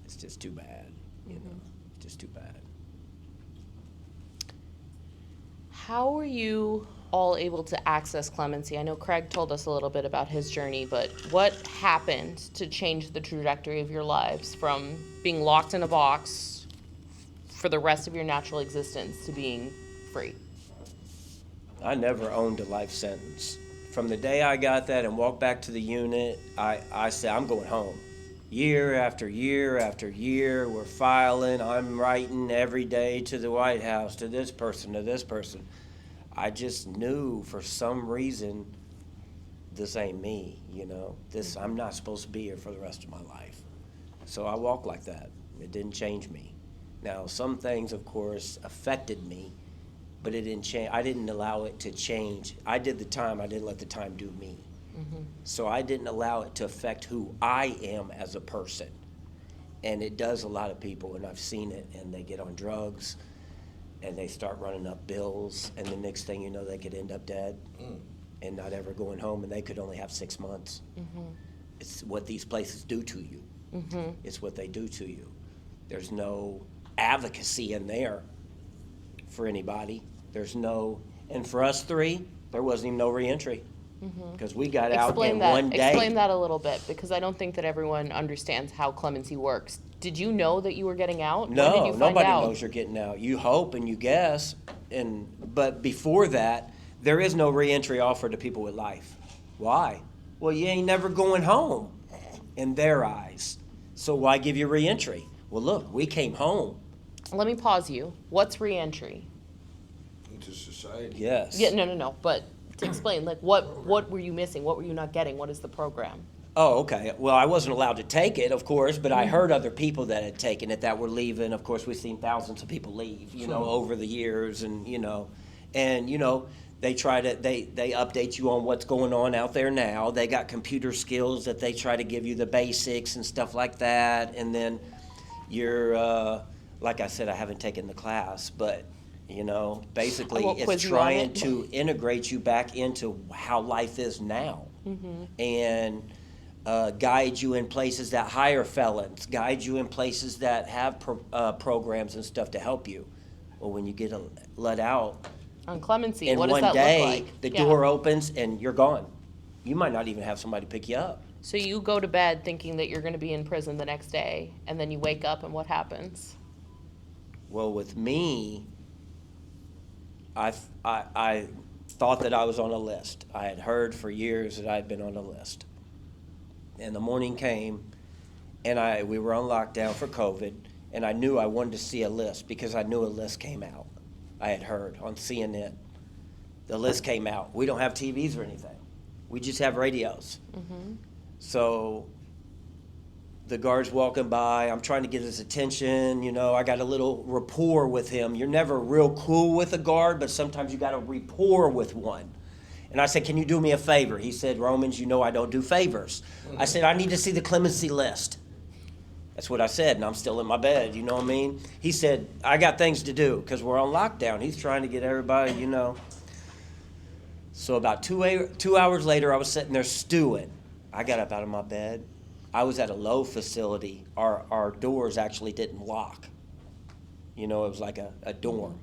it's just too bad, you know, it's just too bad. How were you all able to access clemency? I know Craig told us a little bit about his journey, but what happened to change the trajectory of your lives from being locked in a box for the rest of your natural existence to being free? I never owned a life sentence. From the day I got that and walked back to the unit, I said, I'm going home. Year after year after year, we're filing, I'm writing every day to the White House, to this person, to this person. I just knew for some reason, this ain't me, you know? I'm not supposed to be here for the rest of my life. So I walked like that. It didn't change me. Now, some things, of course, affected me, but it didn't change. I didn't allow it to change. I did the time, I didn't let the time do me. So I didn't allow it to affect who I am as a person. And it does a lot of people, and I've seen it, and they get on drugs, and they start running up bills, and the next thing you know, they could end up dead and not ever going home, and they could only have 6 months. It's what these places do to you. It's what they do to you. There's no advocacy in there for anybody. There's no, and for us three, there wasn't even no reentry. Because we got out in one day. Explain that a little bit, because I don't think that everyone understands how clemency works. Did you know that you were getting out? When did you find Nobody out? knows you're getting out. You hope and you guess, but before that, there is no reentry offered to people with life. Why? Well, you ain't never going home in their eyes. So why give you reentry? Well, look, we came home. Let me pause you. What's reentry? Into society. Yes. Yeah, no. But to explain, like, what were you missing? What were you not getting? What is the program? Oh, okay. Well, I wasn't allowed to take it, of course, but I heard other people that had taken it that were leaving. Of course, we've seen thousands of people leave, you know, over the years, and they try to they update you on what's going on out there now. They got computer skills that they try to give you the basics and stuff like that, and then you're like I said, I haven't taken the class, but basically it's trying to integrate you back into how life is now, and guide you in places that hire felons, guide you in places that have programs and stuff to help you. Well, when you get let out on clemency, in what does one that day, look like? the door opens and you're gone. You might not even have somebody pick you up. So you go to bed thinking that you're going to be in prison the next day, and then you wake up, and what happens? Well, with me, I thought that I was on a list. I had heard for years that I had been on a list. And the morning came, and we were on lockdown for COVID, and I knew I wanted to see a list because I knew a list came out. I had heard on CNN. The list came out. We don't have TVs or anything. We just have radios. So the guard's walking by. I'm trying to get his attention. I got a little rapport with him. You're never real cool with a guard, but sometimes you got a rapport with one. And I said, can you do me a favor? He said, Romans, I don't do favors. I said, I need to see the clemency list. That's what I said, and I'm still in my bed, you know what I mean? He said, I got things to do, because we're on lockdown. He's trying to get everybody, So about 2 hours later, I was sitting there stewing. I got up out of my bed. I was at a low facility. Our doors actually didn't lock. It was like a dorm.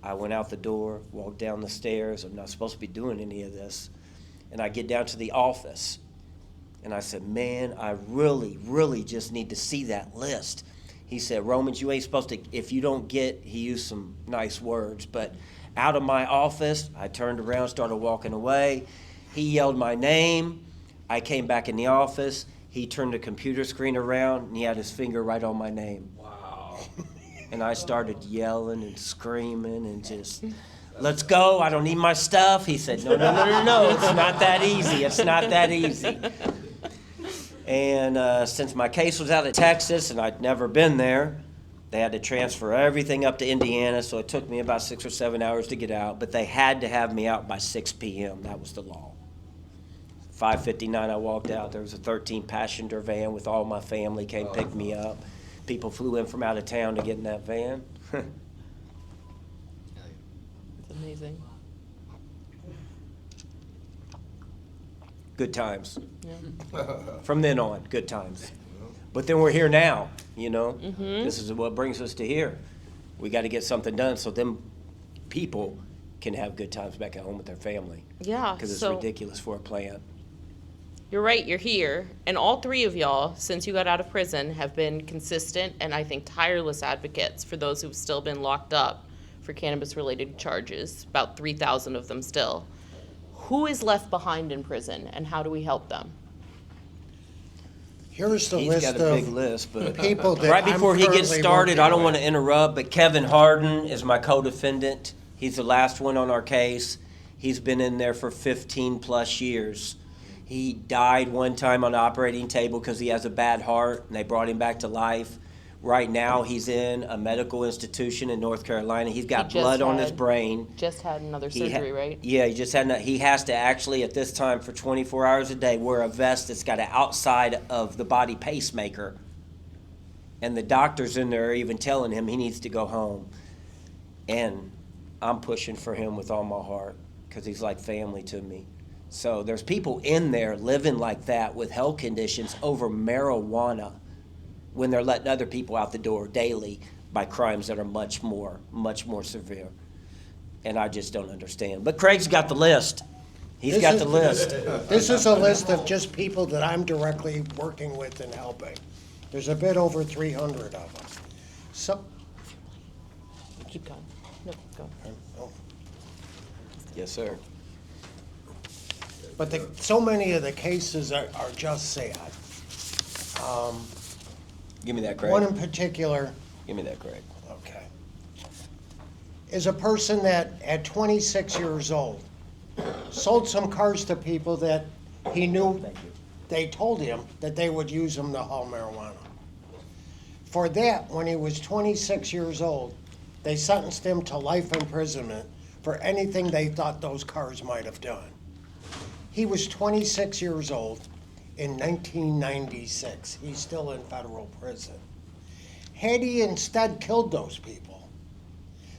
I went out the door, walked down the stairs. I'm not supposed to be doing any of this. And I get down to the office. And I said, man, I really, really just need to see that list. He said, Romans, you ain't supposed to, if you don't get, he used some nice words, but out of my office, I turned around, started walking away. He yelled my name. I came back in the office. He turned the computer screen around, and he had his finger right on my name. Wow. And I started yelling and screaming and just, let's go, I don't need my stuff. He said, no, it's not that easy. It's not that easy. And since my case was out of Texas and I'd never been there, they had to transfer everything up to Indiana, so it took me about 6 or 7 hours to get out, but they had to have me out by 6 p.m. That was the law. 5:59, I walked out. There was a 13-passenger van with all my family, came pick me up. People flew in from out of town to get in that van. It's amazing. good times. From then on, good times. But then we're here now, you know? This is what brings us to here. We got to get something done so them people can have good times back at home with their family. Yeah, Because it's so- ridiculous for a plant. You're right, you're here. And all three of y'all, since you got out of prison, have been consistent and I think tireless advocates for those who've still been locked up for cannabis-related charges, about 3,000 of them still. Who is left behind in prison and how do we help them? Here's the He's list got a big of list, but people that right before he gets currently started, working I don't with. want to interrupt, but Kevin Harden is my co-defendant. He's the last one on our case. He's been in there for 15 plus years. He died one time on the operating table because he has a bad heart, and they brought him back to life. Right now, he's in a medical institution in North Carolina. He's got blood on his brain. Just had another He surgery, right? Yeah, he just had. He has to actually at this time for 24 hours a day wear a vest that's got an outside of the body pacemaker. And the doctors in there are even telling him he needs to go home. And I'm pushing for him with all my heart because he's like family to me. So there's people in there living like that with health conditions over marijuana when they're letting other people out the door daily by crimes that are much more severe. And I just don't understand. But Craig's got the list. He's got the list. This is a list of just people that I'm directly working with and helping. There's a bit over 300 of them. So, Keep going. No, go. Yes, sir. but so many of the cases are just sad. Give me that, Craig. One in particular. Give me that, Craig. Okay. Is a person that at 26 years old sold some cars to people that he knew they told him that they would use them to haul marijuana. For that, when he was 26 years old, they sentenced him to life imprisonment for anything they thought those cars might have done. He was 26 years old in 1996. He's still in federal prison. Had he instead killed those people,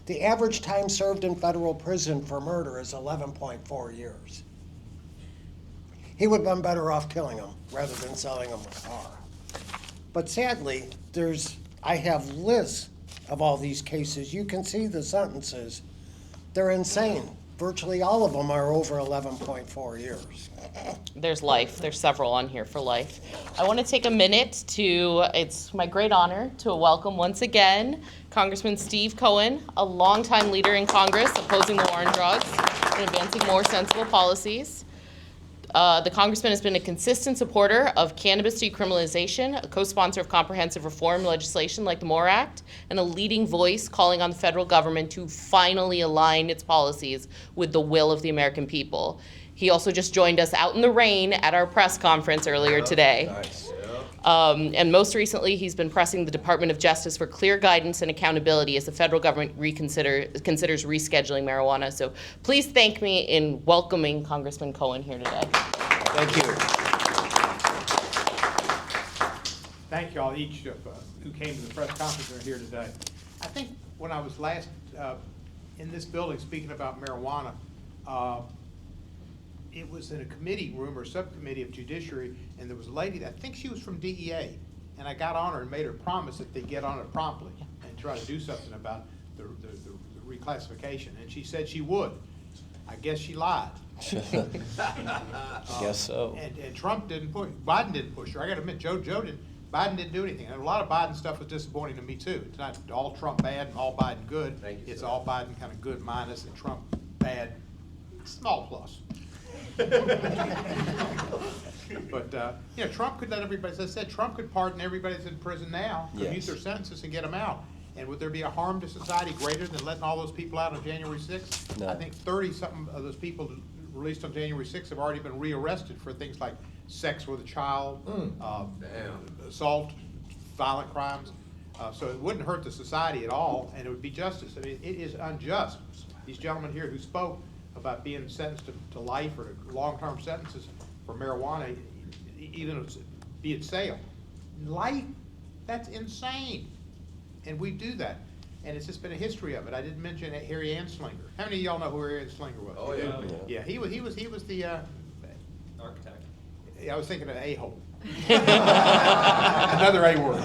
the average time served in federal prison for murder is 11.4 years. He would have been better off killing them rather than selling them a car. But sadly, I have lists of all these cases. You can see the sentences. They're insane. Virtually all of them are over 11.4 years. There's life. There's several on here for life. I want to take a minute it's my great honor to welcome once again Congressman Steve Cohen, a longtime leader in Congress opposing the war on drugs and advancing more sensible policies. The Congressman has been a consistent supporter of cannabis decriminalization, a co-sponsor of comprehensive reform legislation like the MORE Act, and a leading voice calling on the federal government to finally align its policies with the will of the American people. He also just joined us out in the rain at our press conference earlier today. Nice. And most recently, he's been pressing the Department of Justice for clear guidance and accountability as the federal government considers rescheduling marijuana. So please thank me in welcoming Congressman Cohen here today. Thank you. Thank you all each who came to the press conference and are here today. I think when I was last in this building speaking about marijuana, it was in a committee room or subcommittee of judiciary, and there was a lady, I think she was from DEA, and I got on her and made her promise that they'd get on it promptly and try to do something about the reclassification, and she said she would. I guess she lied. Guess so. And Trump didn't push, Biden didn't push her. I gotta admit, Biden didn't do anything. And a lot of Biden stuff was disappointing to me too. It's not all Trump bad and all Biden good. It's all Biden kind of good minus and Trump bad, small plus. But, Trump could let everybody, as I said, Trump could pardon everybody that's in prison now, commute Yes. their sentences and get them out. And would there be a harm to society greater than letting all those people out on January 6th? No. I think 30-something of those people released on January 6th have already been rearrested for things like sex with a child, assault, violent crimes. So it wouldn't hurt the society at all, and it would be justice. I mean, it is unjust. These gentlemen here who spoke about being sentenced to life or to long-term sentences for marijuana, even be it sale. Life, that's insane. And we do that. And it's just been a history of it. I didn't mention Harry Anslinger. How many of y'all know who Harry Anslinger was? Oh, yeah. Yeah, he was the Architect. I was thinking of a-hole. Another A word.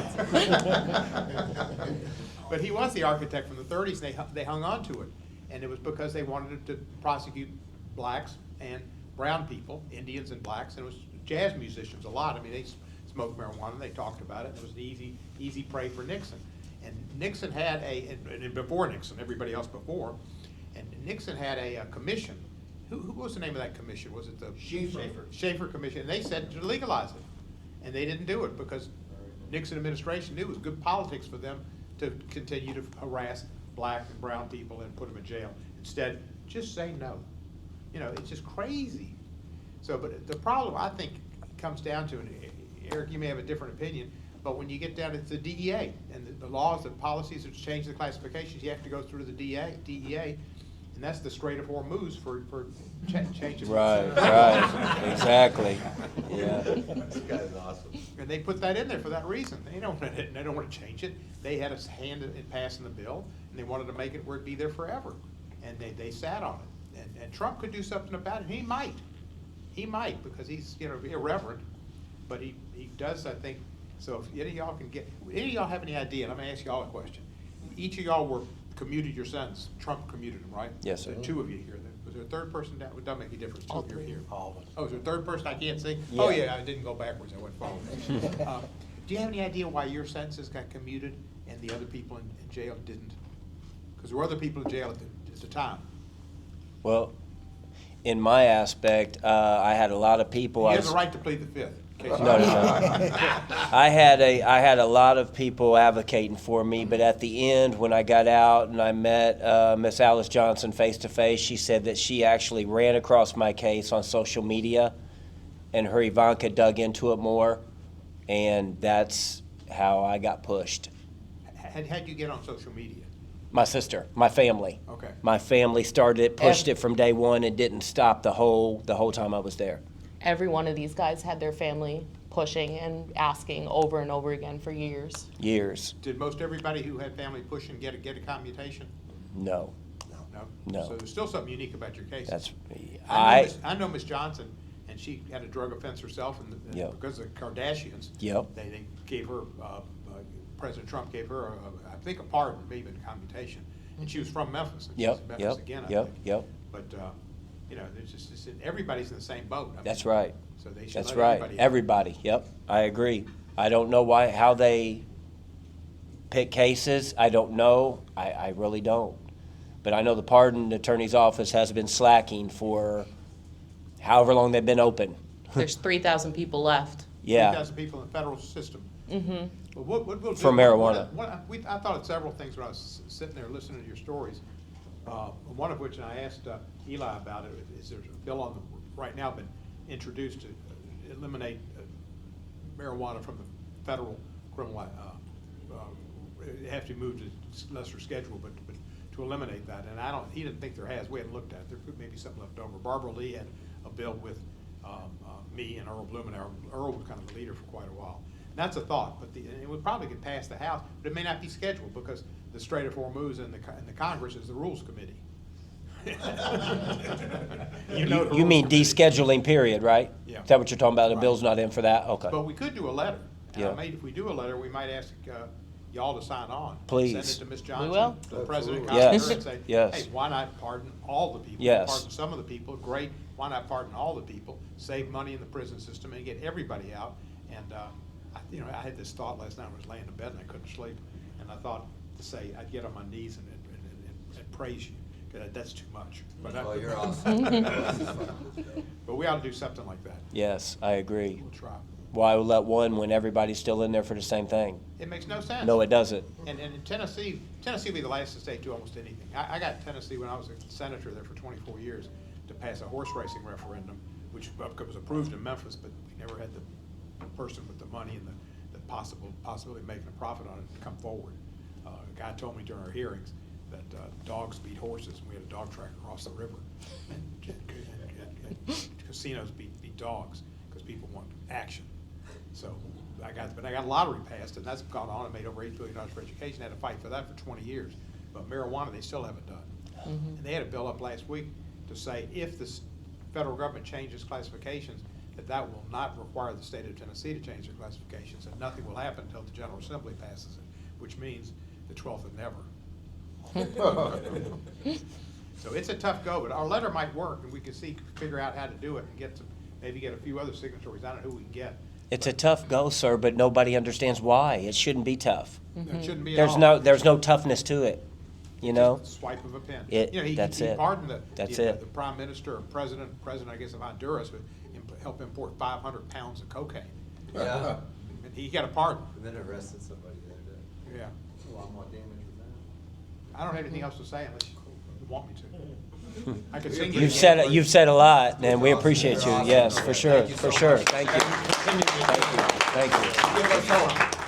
But he was the architect from the 30s, and they hung on to it. And it was because they wanted to prosecute blacks and brown people, Indians and blacks, and it was jazz musicians a lot. I mean, they smoked marijuana, and they talked about it. It was an easy prey for Nixon. And Nixon had and before Nixon, everybody else before, and Nixon had a commission. Who was the name of that commission? Was it the Schaefer Commission? And they said to legalize it. And they didn't do it because Nixon administration knew it was good politics for them to continue to harass black and brown people and put them in jail. Instead, just say no. You know, it's just crazy. So, but the problem, I think, comes down to, and Eric, you may have a different opinion, but when you get down to the DEA and the laws, the policies that change the classifications, you have to go through the DEA, and that's the Strait of Hormuz for changing. Right, exactly. Yeah. This guy's awesome. And they put that in there for that reason. They don't want to change it. They had a hand in passing the bill, and they wanted to make it where it'd be there forever, and they sat on it. And Trump could do something about it. He might because he's irreverent, but he does, I think. So if any of y'all have any idea, and I'm gonna ask y'all a question. Each of y'all commuted your sentence. Trump commuted them, right? Yes, sir. There are two of you here. Was there a third person down? It doesn't make any difference. Two of you are here. Oh, is there a third person I can't see? Yeah. Oh yeah, I didn't go backwards. I went forward. Do you have any idea why your sentences got commuted and the other people in jail didn't? Because there were other people in jail at the time. Well, in my aspect, I had a lot of people. You have the right to plead the fifth. No. I had a lot of people advocating for me, but at the end, when I got out and I met Miss Alice Johnson face to face, she said that she actually ran across my case on social media, and her Ivanka dug into it more, and that's how I got pushed. How'd you get on social media? My sister, my family. Okay. My family started it, pushed it from day one, and didn't stop the whole time I was there. Every one of these guys had their family pushing and asking over and over again for years. Years. Did most everybody who had family pushing get a commutation? No. No. So there's still something unique about your case. I know Miss Johnson, and she had a drug offense herself, and because of the Kardashians, they gave her. President Trump gave her, I think, a pardon, maybe a commutation, and she was from Memphis. And she's in Memphis again, I think. But there's just everybody's in the same boat. I mean, That's right. So they should That's let right. everybody. Everybody. Yep. I agree. I don't know how they pick cases. I don't know. I really don't. But I know the pardon attorney's office has been slacking for however long they've been open. There's 3,000 people left. Yeah. 3,000 people in the federal system. Mm-hmm. But what we'll do, for marijuana. I thought of several things when I was sitting there listening to your stories. One of which, and I asked Eli about it, is there's a bill right now been introduced to eliminate marijuana from the federal criminal. It has to be moved to lesser schedule, but to eliminate that. And he didn't think there has. We haven't looked at it. There could maybe something left over. Barbara Lee had a bill with me and Earl Bloom, and Earl was kind of the leader for quite a while. And that's a thought, but it would probably get past the House, but it may not be scheduled because the Strait of Hormuz and the Congress is the Rules Committee. You mean descheduling period, right? Yeah. Is that what you're talking about? The bill's not in for that? Okay. But we could do a letter. Yeah. If we do a letter, we might ask y'all to sign on. Please. Send it to Ms. Johnson, We will. to the President, Yes. and say, Yes. hey, why not pardon all the people? Yes. Pardon some of the people, great. Why not pardon all the people? Save money in the prison system and get everybody out. And I had this thought last night. I was laying in bed and I couldn't sleep, and I thought to say I'd get on my knees and praise you. That's too much. But you're awesome. But we ought to do something like that. Yes, I agree. We'll try. Why let one when everybody's still in there for the same thing? It makes no sense. No, it doesn't. And in Tennessee will be the last state to do almost anything. I got Tennessee when I was a senator there for 24 years to pass a horse racing referendum, which was approved in Memphis, but we never had the person with the money and the possibility of making a profit on it to come forward. A guy told me during our hearings that dogs beat horses, and we had a dog track across the river. And casinos beat dogs because people want action. So I got lottery passed, and that's gone on and made over $8 billion for education. I had to fight for that for 20 years. But marijuana, they still haven't done. And they had a bill up last week to say if the federal government changes classifications, that will not require the state of Tennessee to change their classifications, and nothing will happen until the General Assembly passes it, which means the 12th of never. So it's a tough go, but our letter might work, and we can figure out how to do it and get maybe get a few other signatories. I don't know who we can get. It's a tough go, sir, but nobody understands why. It shouldn't be tough. It shouldn't be at all. There's no toughness to it, you know? Just a swipe of a pen. That's he it. pardoned That's the prime minister or president, I guess, of Honduras, who helped import 500 pounds of cocaine. Yeah. And he got a pardon. And then arrested somebody the other day. Yeah. That's a lot more damage with that. I don't have anything else to say unless you want me to. I could sing You've said a lot, and we appreciate you. Yes, for sure, for sure. Thank you. Thank you. Thank you.